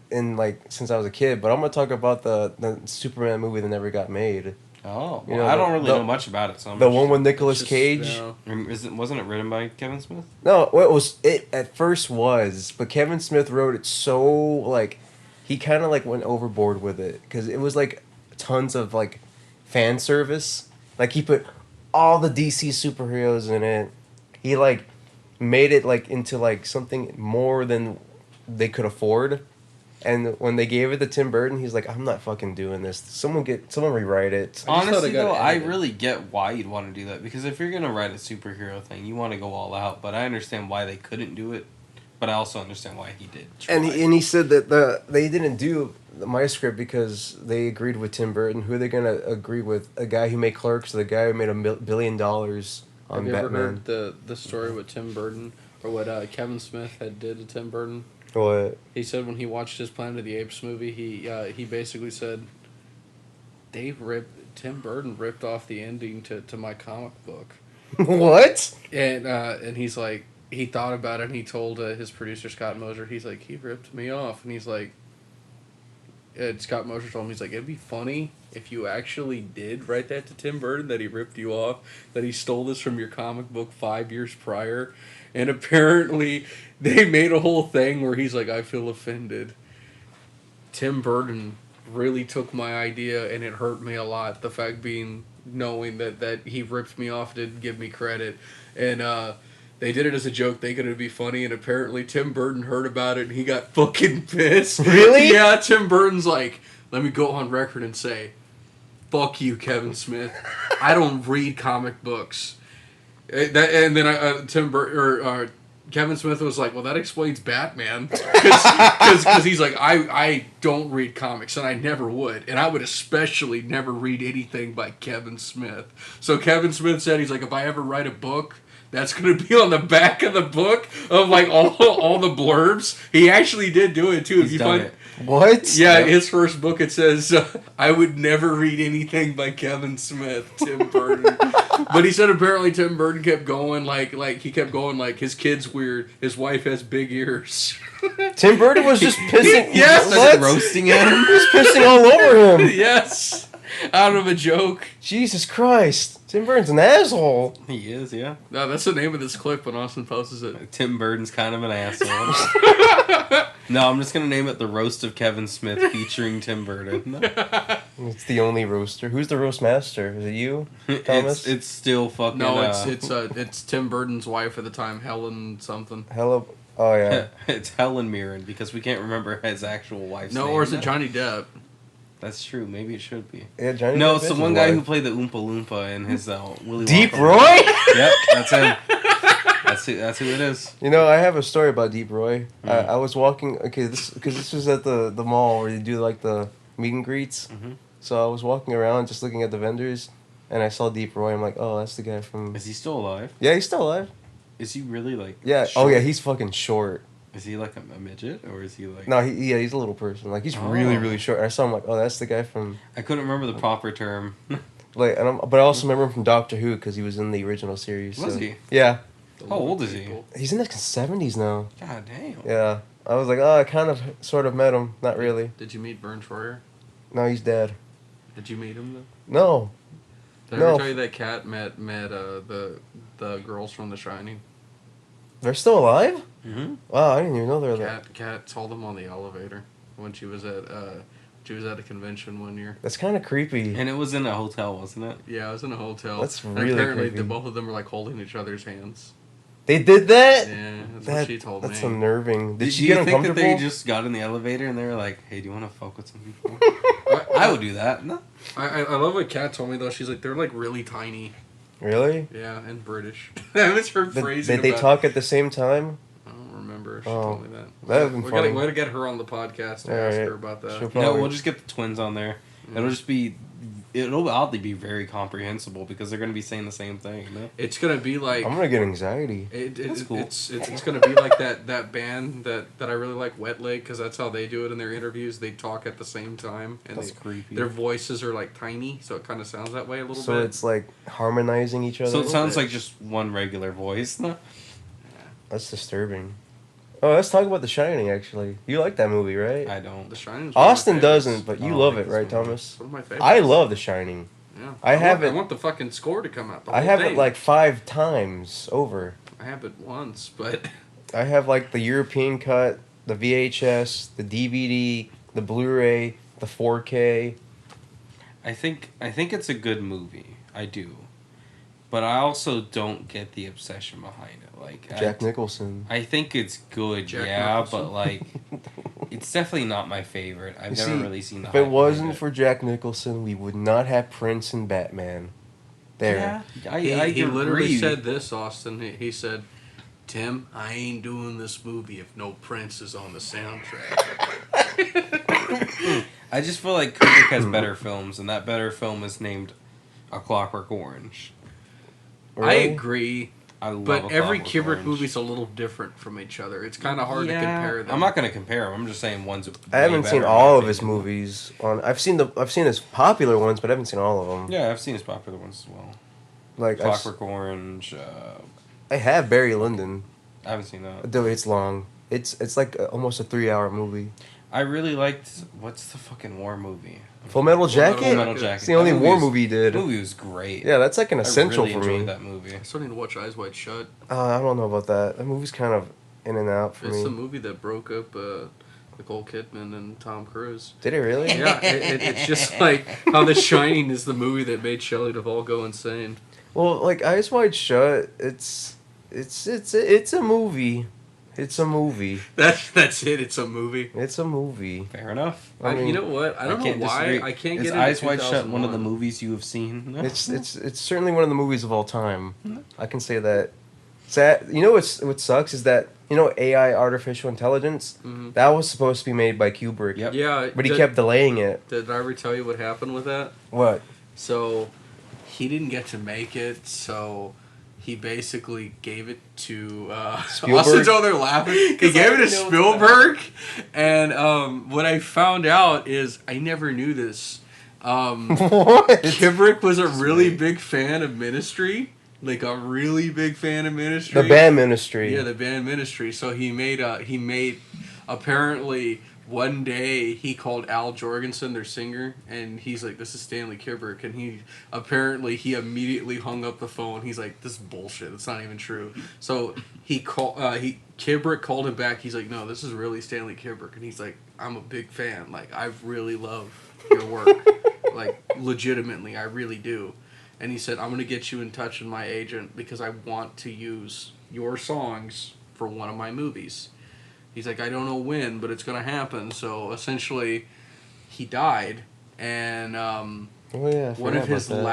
since I was a kid, but I'm gonna talk about the Superman movie that never got made. Oh, well, I don't really know much about it. So the one with Nicolas Cage. Wasn't it written by Kevin Smith? No, well, it at first was, but Kevin Smith wrote it so like he kind of like went overboard with it because it was like tons of like fan service. Like he put all the DC superheroes in it. He like made it like into like something more than they could afford. And when they gave it to Tim Burton, he's like, "I'm not fucking doing this. Someone rewrite it." Honestly, though, I really get why you'd want to do that because if you're gonna write a superhero thing, you want to go all out. But I understand why they couldn't do it. But I also understand why he did. Try. And he said that they didn't do my script because they agreed with Tim Burton. Who are they gonna agree with? A guy who made Clerks, or the guy who made $1 billion on Have you Batman? ever heard the story with Tim Burton or what Kevin Smith had did to Tim Burton? What? He said when he watched his Planet of the Apes movie, he basically said, Tim Burton ripped off the ending to my comic book. What? And he's like, he thought about it and he told his producer Scott Moser, he's like, he ripped me off. And he's like, Scott Moser told him, he's like, it'd be funny if you actually did write that to Tim Burton, that he ripped you off, that he stole this from your comic book 5 years prior. And apparently they made a whole thing where he's like, I feel offended. Tim Burton really took my idea and it hurt me a lot. The fact being knowing that he ripped me off, didn't give me credit. And they did it as a joke, thinking it'd be funny, and apparently Tim Burton heard about it and he got fucking pissed. Really? Yeah, Tim Burton's like, let me go on record and say, fuck you, Kevin Smith. I don't read comic books. And then Kevin Smith was like, well, that explains Batman. Because he's like, I don't read comics, and I never would. And I would especially never read anything by Kevin Smith. So Kevin Smith said, he's like, if I ever write a book, that's going to be on the back of the book of, like, all the blurbs. He actually did do it, too. He's done it. What? Yeah, his first book, it says, I would never read anything by Kevin Smith, Tim Burton. But he said apparently Tim Burton kept going, like he kept going, like, his kid's weird, his wife has big ears. Tim Burton was just pissing. Yes! What? Roasting him. He was pissing all over him. Yes! Out of a joke. Jesus Christ. Tim Burton's an asshole. He is, yeah. No, that's the name of this clip when Austin posts it. Tim Burton's kind of an asshole. No, I'm just going to name it The Roast of Kevin Smith featuring Tim Burton. No. It's the only roaster. Who's the roast master? Is it you, Thomas? It's still fucking... No, it's Tim Burton's wife at the time, Helen something. Hello. Oh, yeah. It's Helen Mirren, because we can't remember his actual wife's name. No, or is it Johnny Depp? That's true. Maybe it should be. Yeah, Johnny No, Depp it's the is one his guy wife. who played the Oompa Loompa in his Willy Deep Wonka Roy? movie. Yep, that's him. That's who it is. You know, I have a story about Deep Roy. I was walking... Okay, because this was at the mall where you do, like, the meet and greets. Mm-hmm. So I was walking around just looking at the vendors, and I saw Deep Roy. I'm like, oh, that's the guy from... Is he still alive? Yeah, he's still alive. Is he really, like... Yeah. short? Oh, yeah, he's fucking short. Is he, like, a midget? Or is he, like... No, he's a little person. Like, he's really, really short. I saw him like, oh, that's the guy from... I couldn't remember the proper term. Like, but I also remember him from Doctor Who because he was in the original series. Was so. he? Yeah. How old is he? He's in his 70s now. God damn. Yeah. I was like, oh, I kind of, sort of met him. Not really. Did you meet Vern Troyer? No, he's dead. Did you meet him, though? No. Did I ever tell you that Kat met the girls from The Shining? They're still alive? Mm-hmm. Wow, I didn't even know they were there. Kat saw them on the elevator when she was at a convention one year. That's kind of creepy. And it was in a hotel, wasn't it? Yeah, I was in a hotel. That's and really apparently creepy. both of them were like holding each other's hands. They did that? Yeah, that's what she told me. That's unnerving. Did she Do get you think that uncomfortable? they just got in the elevator and they were like, hey, do you want to fuck with some people? I would do that. No. I love what Kat told me though. She's like, they're like really tiny. Really? Yeah, and British. That was her phrasing. Did they about- talk at the same time? I don't remember. She Oh, told me that. that would've been funny. We're gonna get her on the podcast to All ask right. her about that. She'll No, probably- we'll just get the twins on there. It'll just be it'll oddly be very comprehensible because they're going to be saying the same thing. You know? It's gonna be like I'm gonna get anxiety. That's cool. It's gonna be like that band that I really like, Wet Leg, because that's how they do it in their interviews. They talk at the same time, and That's creepy. their voices are like tiny, so it kind of sounds that way a little So bit. it's like harmonizing each other. So it sounds bit. like just one regular voice. That's disturbing. Oh, let's talk about The Shining. Actually, you like that movie, right? I don't. The Shining. Austin doesn't, but you Oh, love I it, think right, it's one of Thomas? It's one of my favorites. I love The Shining. Yeah. I have it- I want the fucking score to come out. The I whole have thing. it like 5 times over. I have it once, but I have like the European cut, the VHS, the DVD, the Blu-ray, the 4K. I think it's a good movie. I do, but I also don't get the obsession behind it. Like Jack Nicholson. I think it's good, Jack yeah, Nicholson. but like, it's definitely not my favorite. I've You never see, really seen the. If hype it wasn't behind for Jack Nicholson, we would not have Prince and Batman. There. Yeah, he literally agree. said this, Austin. He said, "Tim, I ain't doing this movie if no Prince is on the soundtrack." I just feel like Kubrick has better films, and that better film is named A Clockwork Orange. I Really? agree, I love but A every Clockwork Kubrick Orange. movie's a little different from each other. It's kind of hard to Yeah, compare them. I'm not gonna compare them. I'm just saying one's. I haven't way seen better, in all my of his opinion. movies. I've seen his popular ones, but I haven't seen all of them. Yeah, I've seen his popular ones as well. Like Clockwork Orange. I have Barry Lyndon. I haven't seen that. Though it's long. It's like almost a 3-hour movie. I really liked what's the fucking war movie? Full Metal Full Metal Jacket. Full Metal Jacket. Jacket. It's the only That war was- movie he did. The movie was great. Yeah, that's like an essential I really for enjoyed me. that movie. I still need to watch Eyes Wide Shut. I don't know about that. That movie's kind of in and out for It's the me. movie that broke up Nicole Kidman and Tom Cruise. Did it really? Yeah, it's just like how The Shining is the movie that made Shelley Duvall go insane. Well, like Eyes Wide Shut, it's a movie. It's a movie. That's it. It's a movie. It's a movie. Fair enough. I mean, you know what? I don't know can't why disagree. I can't Is get Eyes into Wide Shut one of the 2001. movies you have seen? No. It's certainly one of the movies of all time. I can say that. Sad. You know what sucks is that AI, artificial intelligence, Mhm. that was supposed to be made by Kubrick. Yep. Yeah, But he kept delaying it. Did I ever tell you what happened with that? What? So, he didn't get to make it. So, he basically gave it to Spielberg? Austin's over there laughing. He 'Cause gave I it to know Spielberg, and what I found out is I never knew this. What? Kubrick was a really big fan of Ministry, like a really big fan of Ministry. The band Ministry. Yeah, the band Ministry. So he made apparently one day he called Al Jorgensen, their singer, and he's like, "This is Stanley Kubrick," and he immediately hung up the phone. He's like, "This is bullshit. It's not even true." So Kubrick called him back. He's like, "No, this is really Stanley Kubrick," and he's like, "I'm a big fan. Like, I really love your work. Like, legitimately, I really do." And he said, "I'm going to get you in touch with my agent because I want to use your songs for one of my movies." He's like, "I don't know when, but it's going to happen." So essentially, he died. And Oh yeah. I one forgot of his about that.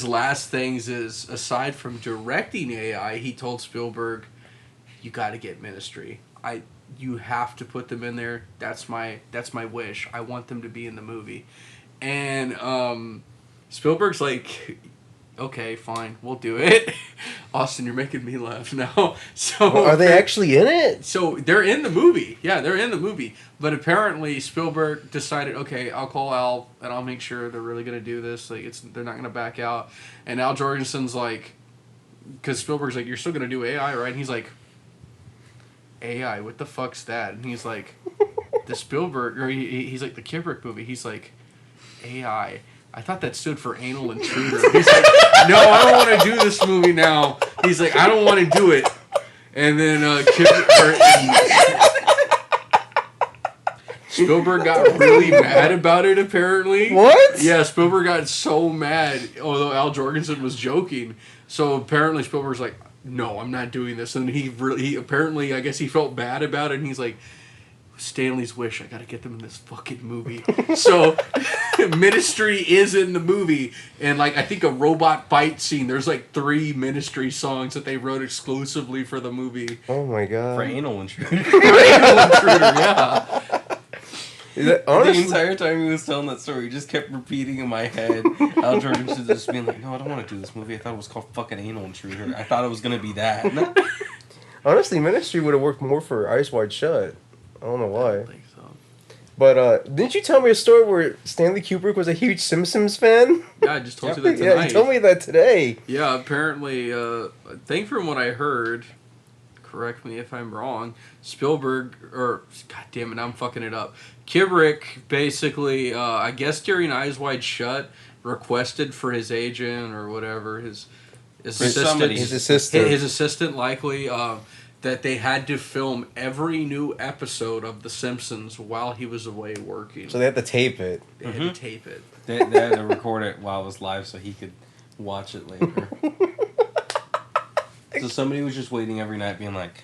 last things is, aside from directing AI, he told Spielberg, "You got to get Ministry. You have to put them in there. That's my wish. I want them to be in the movie." And Spielberg's like, "Okay, fine, we'll do it." Austin, you're making me laugh now. So Well, are they actually in it? So they're in the movie. Yeah, they're in the movie. But apparently Spielberg decided, okay, I'll call Al and I'll make sure they're really gonna do this. Like they're not gonna back out. And Al Jorgensen's like, because Spielberg's like, "You're still gonna do AI, right?" And he's like, "AI, what the fuck's that?" And he's like, "The Spielberg," or he's like, "The Kubrick movie." He's like, "AI. I thought that stood for anal intruder." He's like, "No, I don't want to do this movie now." He's like, "I don't want to do it." And then Spielberg got really mad about it, apparently. What? Yeah, Spielberg got so mad, although Al Jorgensen was joking. So apparently Spielberg's like, "No, I'm not doing this." And he apparently, I guess he felt bad about it, and he's like, "Stanley's wish, I gotta get them in this fucking movie." So Ministry is in the movie, and like I think a robot fight scene, there's like 3 Ministry songs that they wrote exclusively for the movie. Oh my god. For anal intruder. Anal Intruder, yeah. The Honestly, entire time he was telling that story, he just kept repeating in my head. Al Jordan should just being like, "No, I don't want to do this movie. I thought it was called fucking Anal Intruder. I thought it was gonna be that." honestly, Ministry would have worked more for Eyes Wide Shut. I don't know I why. don't think so. But didn't you tell me a story where Stanley Kubrick was a huge Simpsons fan? Yeah, I just told you that tonight. Yeah, you told me that today. Yeah, apparently, I think from what I heard, correct me if I'm wrong, Spielberg, or, god damn it, I'm fucking it up. Kubrick, basically, I guess during Eyes Wide Shut, requested for his agent or whatever, his assistant, his assistant likely, that they had to film every new episode of The Simpsons while he was away working. So they had to tape it. They had to tape it. They had to record it while it was live so he could watch it later. So somebody was just waiting every night, being like,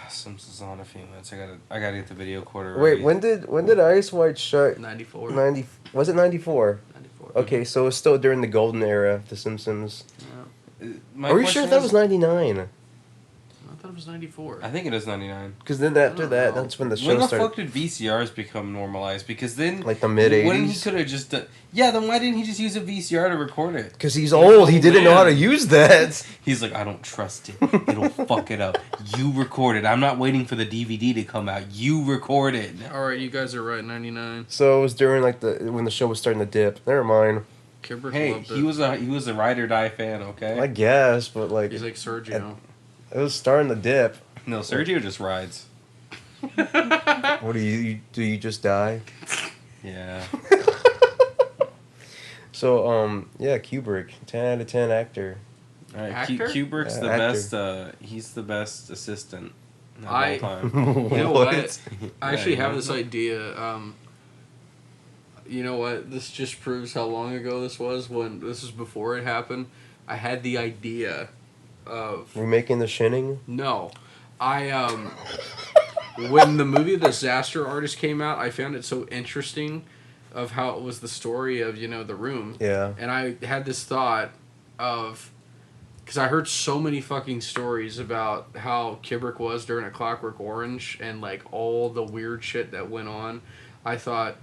"Simpsons on in a few minutes. I gotta get the video quarter." Wait, when did Eyes Wide Shut? 94. 90. Was it 94? 94. Okay, so it's still during the golden era of The Simpsons. Yeah. Are you sure that was 99? I thought it was 94. I think it is 99. Because then after that, know. that's when the show When the started. fuck did VCRs become normalized? Because then, Like the mid-80s? When he could have just done, yeah. Then why didn't he just use a VCR to record it? Because he's old. He didn't know how to man. use that. He's like, I don't trust it. It'll fuck it up. You record it. I'm not waiting for the DVD to come out. You record it. Alright, you guys are right, 99. So it was during like when the show was starting to dip. Never mind. Kubrick Hey, loved it. he was a ride or die fan. Okay. I guess, but like He's like Sergio. it was starting to dip. No, Sergio just rides. What do you just die? Yeah. So yeah, Kubrick, 10 out of 10 actor. All right. Actor? Kubrick's the Actor. best. He's the best assistant of I- all time. You know what? I actually Yeah, have you this know? idea. You know what? This just proves how long ago this was. When this was before it happened, I had the idea of Remaking The Shining. no. When the movie Disaster Artist came out, I found it so interesting of how it was the story of, The Room. Yeah. And I had this thought of, because I heard so many fucking stories about how Kubrick was during A Clockwork Orange and like all the weird shit that went on. I thought,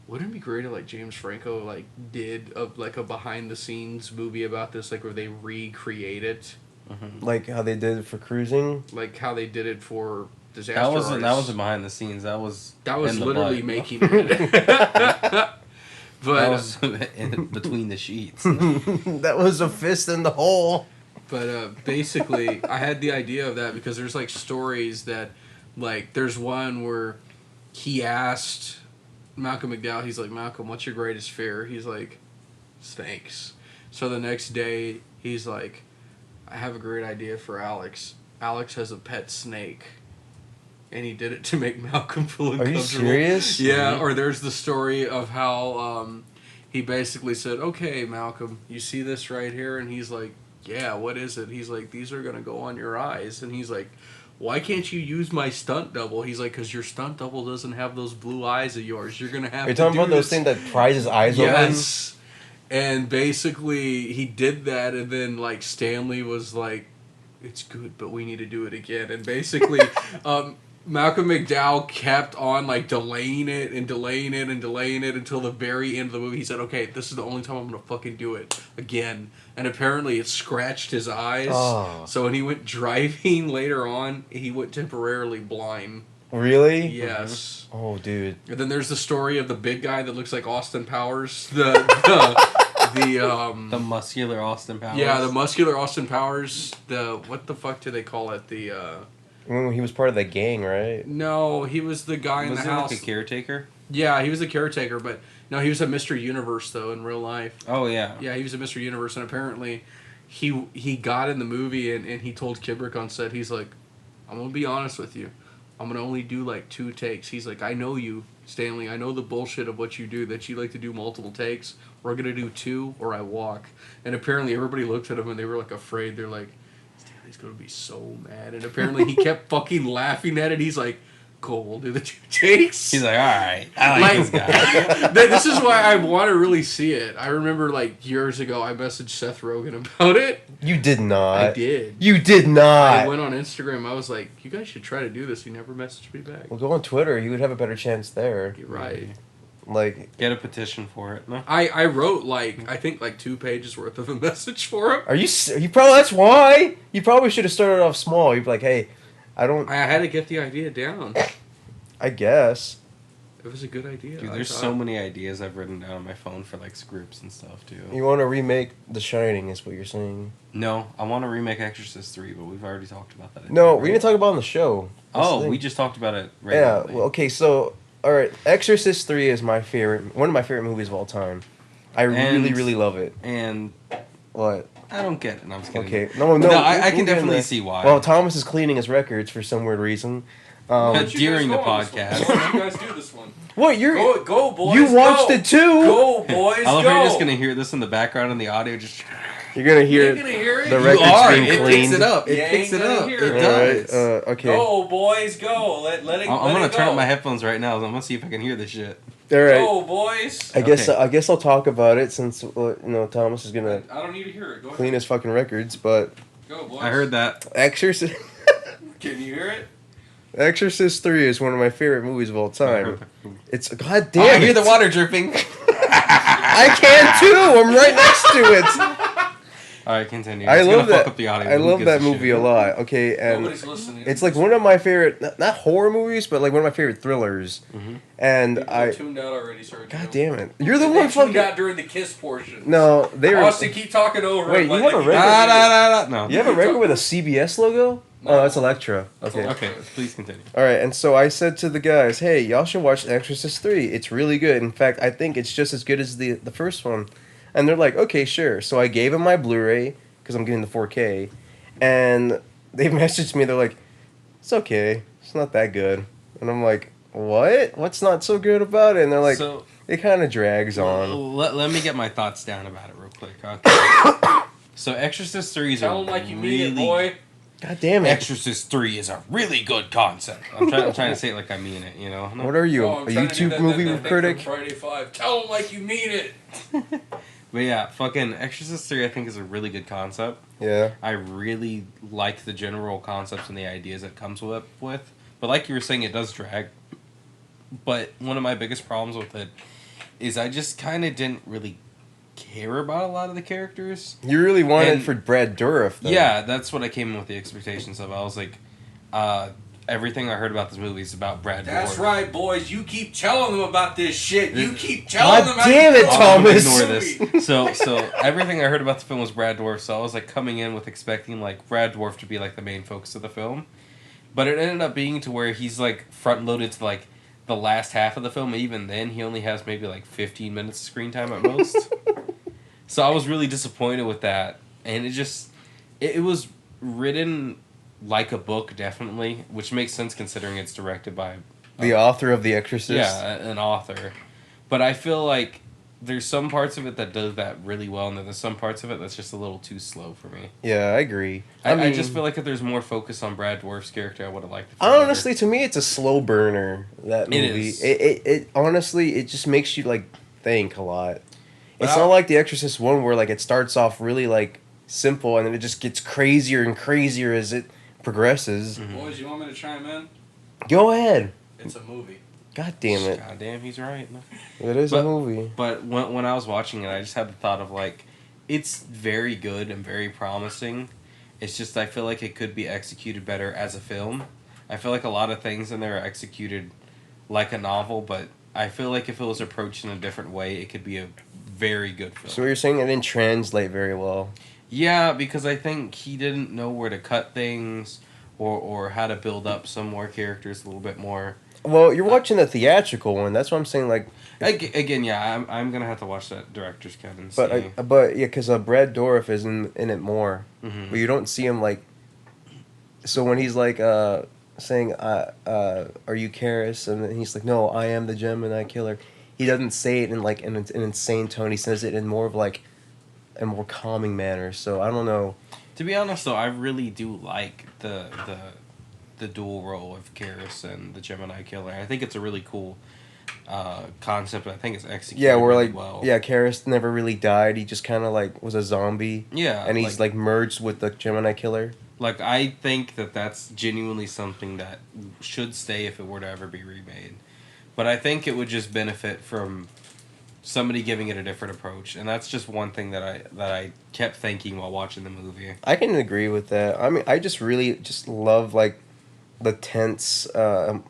wouldn't it be great if like James Franco like did a behind the scenes movie about this, like where they recreate it, Like how they did it for Cruising. like how they did it for Disaster That Artist. wasn't behind the scenes. That was in the literally butt. making it. That But was in between the sheets. That was a fist in the hole. basically, I had the idea of that because there's like stories that, like, there's one where he asked Malcolm McDowell, he's like, Malcolm, what's your greatest fear? He's like, snakes. So the next day, he's like, I have a great idea for Alex. Alex has a pet snake. And he did it to make Malcolm feel Are you uncomfortable. serious? Yeah, or there's the story of how he basically said, okay, Malcolm, you see this right here? And he's like, yeah, what is it? He's like, these are going to go on your eyes. And he's like, why can't you use my stunt double? He's like, because your stunt double doesn't have those blue eyes of yours. You're going to have You're to talking do about those this." things that pries his eyes Yes. And basically, he did that, and then, like, Stanley was like, it's good, but we need to do it again. And basically, Malcolm McDowell kept on, like, delaying it until the very end of the movie. He said, okay, this is the only time I'm going to fucking do it again. And apparently it scratched his eyes. Oh. So when he went driving later on, he went temporarily blind. open. Really? Yes. Oh, dude. And then there's the story of the big guy that looks like Austin Powers. The muscular Austin Powers. Yeah, the muscular Austin Powers. What the fuck do they call it? When he was part of the gang, right? No, he was the guy in Was the he house. like a caretaker? Yeah, he was a caretaker, but no, he was a Mr. Universe though in real life. Oh yeah. Yeah, he was a Mr. Universe, and apparently, he got in the movie and he told Kubrick on set, he's like, I'm gonna be honest with you, I'm gonna only do like 2 takes. He's like, I know you, Stanley. I know the bullshit of what you do, that you like to do multiple takes. We're gonna do 2 or I walk. And apparently everybody looked at him and they were like afraid. They're like, Stanley's gonna be so mad. And apparently he kept fucking laughing at it. He's like, cool, we'll do the two takes. He's like, all right, I like this guy. This is why I want to really see it. I remember, like, years ago, I messaged Seth Rogen about it. You did not. I did. You did not. I went on Instagram. I was like, you guys should try to do this. He never messaged me back. Well, go on Twitter. You would have a better chance there. You're right. Like, get a petition for it. No, I wrote I think 2 pages worth of a message for him. are you? You probably that's why you probably should have started off small. You'd be like, hey, I had to get the idea down. I guess. It was a good idea. Dude, there's so many ideas I've written down on my phone for like scripts and stuff too. You want to remake The Shining, is what you're saying? No, I want to remake Exorcist 3, but we've already talked about that. No, we didn't talk about it on the show. That's We just talked about it. Yeah. Regularly. Well, okay. So, all right, Exorcist 3 is one of my favorite movies of all time. I really love it. And What? I don't get it. No, I'm just kidding. Okay. No. I can we'll get definitely into- see why. Well, Thomas is cleaning his records for some weird reason. During the podcast. You guys do this one. What you're? Go boys. You watched it too. Go boys. I love how you're just gonna hear this in the background in the audio. Just You're gonna hear You're gonna hear it? the You records are. being It cleaned. picks it up. It You picks ain't it gonna up. hear It it. does. Okay. Go boys, go. Let it. I'm let gonna it turn go. up my headphones right now. So I'm gonna see if I can hear this shit. All right. Go boys. I guess Okay. I'll talk about it since Thomas is gonna I don't need to hear it. Go clean ahead. his fucking records. But Go boys. I heard that. Exorcist Can you hear it? Exorcist 3 is one of my favorite movies of all time. It's god Oh, damn. I hear it. the water dripping. I can too. I'm right next to it. All right, continue. I It's love gonna fuck that. up the audio. I Who love gives that a movie shit? a lot. Okay, and Nobody's listening. it's like one of my favorite, not horror movies, but like one of my favorite thrillers. Mhm. And People are tuned out already, sorry. god damn it, you're the They one tuned fucking. out during the kiss portion. No, they were. Austin, keep talking over. Wait, it, you like have a you- record? No. You have a record with a CBS logo? No. Oh, that's Electra. Okay. Okay, please continue. All right, and so I said to the guys, "Hey, y'all should watch Exorcist 3. It's really good. In fact, I think it's just as good as the first one." And they're like, "Okay, sure." So I gave them my Blu-ray because I'm getting the 4K, and they messaged me. They're like, "It's okay. It's not that good." And I'm like, "What? What's not so good about it?" And they're like, So "It kind of drags on." let me get my thoughts down about it real quick. Okay. So Exorcist 3 is Tell a them like you really mean it, boy. God damn it! Exorcist 3 is a really good concept. I'm trying to say it like I mean it, you know? What are you? Oh, I'm A trying to do YouTube that movie thing critic? from Friday 5. Tell them like you mean it. But yeah, fucking Exorcist 3 I think is a really good concept. Yeah. I really like the general concepts and the ideas it comes with. But like you were saying, it does drag. But one of my biggest problems with it is I just kind of didn't really care about a lot of the characters. You really wanted And- for Brad Dourif, though. Yeah, that's what I came in with the expectations of. I was like, everything I heard about this movie is about Brad That's Dourif. right, boys. You keep telling them about this shit. You keep telling God them. damn it, I'm gonna Thomas. ignore this. So everything I heard about the film was Brad Dourif. So I was like coming in with expecting like Brad Dourif to be like the main focus of the film, but it ended up being to where he's like front loaded to like the last half of the film. Even then, he only has maybe like 15 minutes of screen time at most. So I was really disappointed with that, and it was written like a book, definitely, which makes sense considering it's directed by The author of The Exorcist. yeah, an author. But I feel like there's some parts of it that does that really well, and then there's some parts of it that's just a little too slow for me. Yeah, I agree. I just feel like if there's more focus on Brad Dourif's character, I would have liked it. Honestly, to me, it's a slow burner. That It movie. is. It honestly, it just makes you like think a lot. But It's not like The Exorcist 1 where like it starts off really like simple and then it just gets crazier and crazier as it progresses. Mhm. Boys, you want me to chime in? Go ahead. It's a movie. God damn it. God damn, he's right. It is a But- movie. But when I was watching it, I just had the thought of like, it's very good and very promising. It's just I feel like it could be executed better as a film. I feel like a lot of things in there are executed like a novel, but I feel like if it was approached in a different way, it could be a very good film. So you're saying it didn't translate very well. Yeah, because I think he didn't know where to cut things or how to build up some more characters a little bit more. Well, you're watching the theatrical one. That's what I'm saying. Like, Again, yeah, I'm gonna have to watch that director's cut and see. but yeah, because Brad Dourif is in it more, Mhm. but you don't see him like. So when he's like saying, "Are you Karis?" and then he's like, "No, I am the Gemini killer." He doesn't say it in like an insane tone. He says it in more of like a more calming manner. So I don't know. To be honest, though, I really do like the the dual role of Karis and the Gemini Killer. I think it's a really cool concept. I think it's executed Yeah, where really like well. Karras never really died. He just kind of like was a zombie. Yeah, and he's like merged with the Gemini Killer. Like, I think that that's genuinely something that should stay if it were to ever be remade. But I think it would just benefit from somebody giving it a different approach, and that's just one thing that I kept thinking while watching the movie. I can agree with that. I mean, I just really just love like the tense, not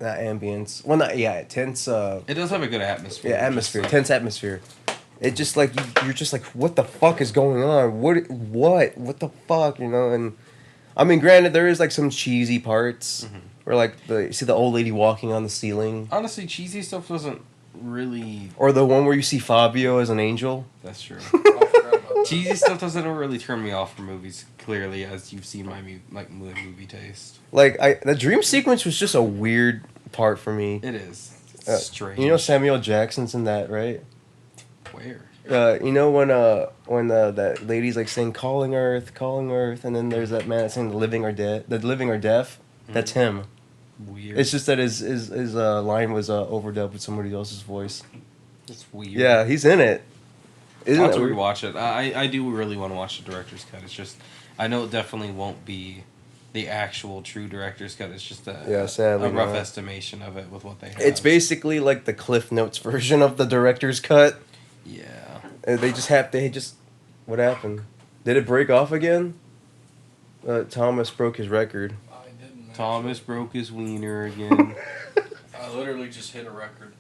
ambience. Well, not tense. It does have a good atmosphere. Yeah, atmosphere, tense atmosphere. It just like you're just like, what the fuck is going on? What the fuck, you know? And I mean, granted, there is like some cheesy parts where like you see the old lady walking on the ceiling. Honestly, cheesy stuff doesn't really. Or the one where you see Fabio as an angel. That's true. I forgot about that. Cheesy stuff doesn't really turn me off from movies. Clearly, as you've seen my movie taste. Like the dream sequence was just a weird part for me. It is. It's strange. You know Samuel Jackson's in that, right? Where? You know when that lady's like saying calling Earth," and then there's that man that's saying the living or deaf. That's him. Weird. It's just that his line was overdubbed with somebody else's voice. It's weird. Yeah, he's in it. Isn't I'll it have to weird? rewatch it. I do really want to watch the director's cut. It's just, I know it definitely won't be the actual true director's cut. It's just sadly a rough not. estimation of it with what they have. It's basically like the Cliff Notes version of the director's cut. Yeah. They just what happened? Did it break off again? Thomas broke his record. I didn't. Thomas broke his wiener again. I literally just hit a record.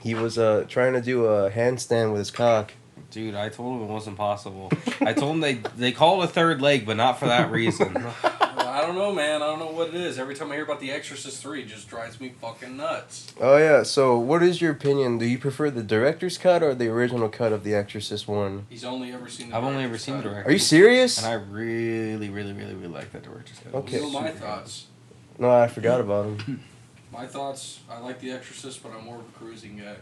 He was trying to do a handstand with his cock. Dude, I told him it wasn't possible. I told him they call it a third leg, but not for that reason. I don't know, man. I don't know what it is. Every time I hear about The Exorcist 3, it just drives me fucking nuts. Oh yeah, so what is your opinion? Do you prefer the director's cut or the original cut of The Exorcist 1? He's only ever seen the I've only ever director's seen the cut. director. Are you serious? And I really, really, really, really like that director's cut. Okay. You know my thoughts. No, I forgot about him. My thoughts, I like The Exorcist, but I'm more of a cruising guy.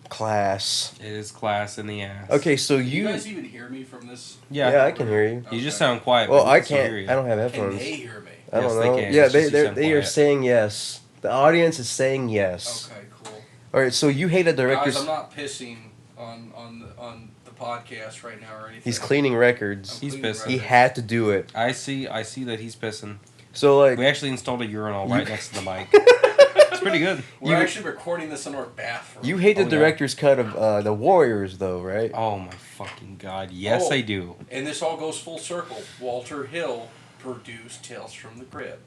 Class. It is class in the ass. Okay, so Do you... you guys even hear me from this? Yeah, I can hear you. You just sound quiet. Well, but I we can still can't. hear you. I don't have Can headphones. they hear me? I don't Yes, they know. can. Yeah, It's just you sound they are quiet. saying yes. The audience is saying yes. Okay, cool. All right, so you hate a director's... Guys, I'm not pissing on the podcast right now or anything. He's cleaning records. He's cleaning pissing. He records. had to do it. I see that he's pissing. So like... We actually installed a urinal right next to the mic. It's pretty good. We're actually recording this in our bathroom. You hate the Oh, yeah. director's cut of The Warriors, though, right? Oh my fucking god. Yes, Oh. I do. And this all goes full circle. Walter Hill produced Tales from the Crypt.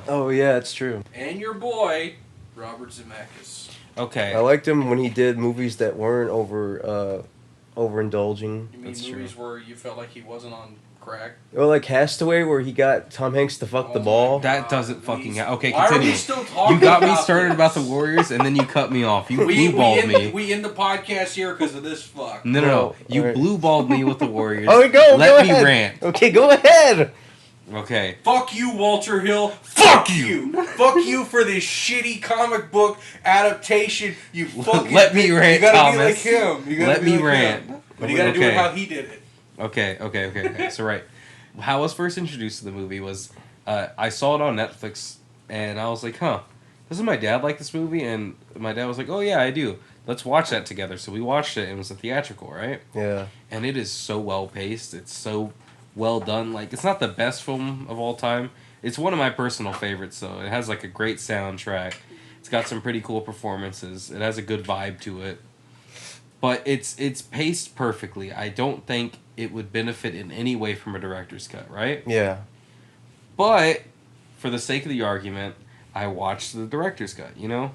Oh, yeah, it's true. And your boy, Robert Zemeckis. Okay. I liked him when he did movies that weren't overindulging. You mean That's movies where you felt like he wasn't on crack? Or like Castaway, where he got Tom Hanks to fuck the Oh ball. my That doesn't fucking okay, Why are continue. we still talking You got me about started this? about the Warriors and then you cut me off. You We blue balled end, me. we end the podcast here because of this fuck. No. Oh, You alright. blue balled me with the Warriors. Oh, go Let me ahead. rant. Okay, go ahead. Okay. Fuck you, Walter Hill. Fuck you. Fuck you for this shitty comic book adaptation. You fucking. Let me rant, You gotta Thomas. be like him. You gotta Let be me like rant. him. But you gotta do it Okay. how he did it. Okay. So right, how I was first introduced to the movie was I saw it on Netflix and I was like, huh, doesn't my dad like this movie? And my dad was like, oh yeah, I do. Let's watch that together. So we watched it and it was a theatrical, right? Yeah. And it is so well paced. It's so well done. Like, it's not the best film of all time. It's one of my personal favorites though. It has like a great soundtrack. It's got some pretty cool performances. It has a good vibe to it. But it's paced perfectly. I don't think it would benefit in any way from a director's cut, right? Yeah. But for the sake of the argument, I watched the director's cut, you know?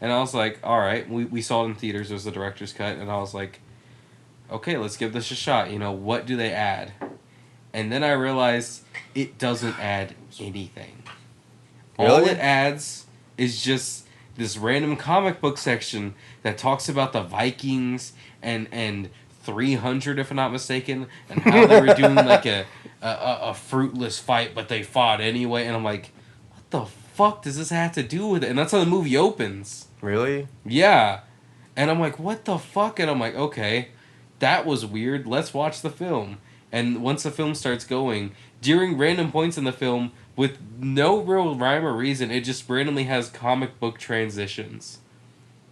And I was like, all right, we saw it in theaters, it was the director's cut, and I was like, okay, let's give this a shot. You know, what do they add? And then I realized it doesn't add anything. All Really? it adds is just this random comic book section that talks about the Vikings and 300, if I'm not mistaken, and how they were doing like a fruitless fight, but they fought anyway. And I'm like, what the fuck does this have to do with it? And that's how the movie opens. Really? Yeah. And I'm like, what the fuck? And I'm like, okay, that was weird. Let's watch the film. And once the film starts going, during random points in the film, with no real rhyme or reason. It just randomly has comic book transitions.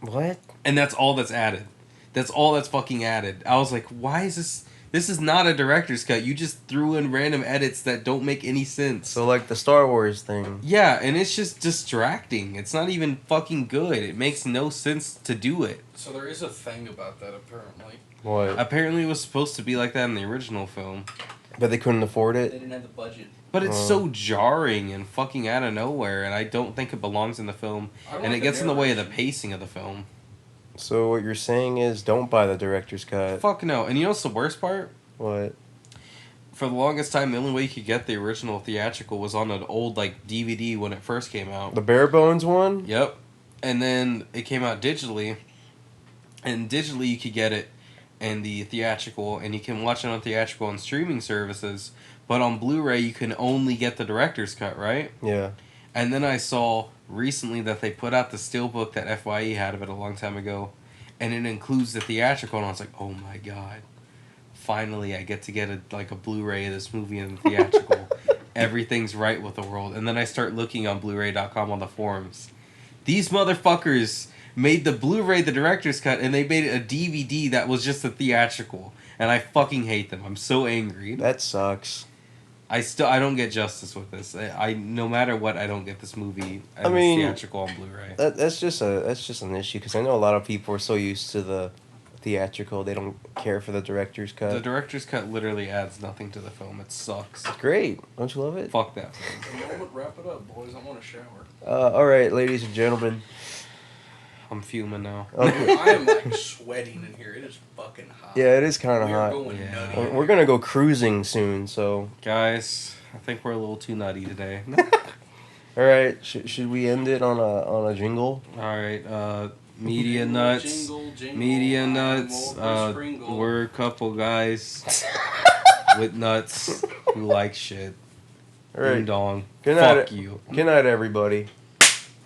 What? And that's all that's added. That's all that's fucking added. I was like, why is this? This is not a director's cut. You just threw in random edits that don't make any sense. So like the Star Wars thing. Yeah, and it's just distracting. It's not even fucking good. It makes no sense to do it. So there is a thing about that, apparently. What? Apparently it was supposed to be like that in the original film. But they couldn't afford They it? didn't have the budget. But it's so jarring and fucking out of nowhere, and I don't think it belongs in the film. And it gets in the way of the pacing of the film. So what you're saying is don't buy the director's cut. Fuck no. And you know what's the worst part? What? For the longest time, the only way you could get the original theatrical was on an old, like, DVD when it first came out. The bare bones one? Yep. And then it came out digitally. And digitally you could get it in the theatrical, and you can watch it on theatrical and streaming services. But on Blu-ray, you can only get the director's cut, right? Yeah. And then I saw recently that they put out the steelbook that FYE had of it a long time ago, and it includes the theatrical, and I was like, oh my god. Finally, I get to get a Blu-ray of this movie in the theatrical. Everything's right with the world. And then I start looking on Blu-ray.com on the forums. These motherfuckers made the Blu-ray the director's cut, and they made it a DVD that was just a theatrical. And I fucking hate them. I'm so angry. That sucks. I don't get justice with this. I no matter what, I don't get this movie as I mean, theatrical on Blu-ray. That's just an issue because I know a lot of people are so used to the theatrical they don't care for the director's cut. The director's cut literally adds nothing to the film. It sucks. Great, don't you love it? Fuck that film. Wrap it up, boys. I want to shower. All right, ladies and gentlemen. I'm fuming now. Okay. I am like sweating in here. It is fucking hot. Yeah, it is kind of We are hot. going Yeah. nutty. We're gonna go cruising soon, so. Guys, I think we're a little too nutty today. All right, should we end it on a jingle? Alright, media nuts. Jingle, Media I'm nuts. over Springle. We're a couple guys with nuts who like shit. All right. Ding dong. Good night. Fuck you. Good night, everybody.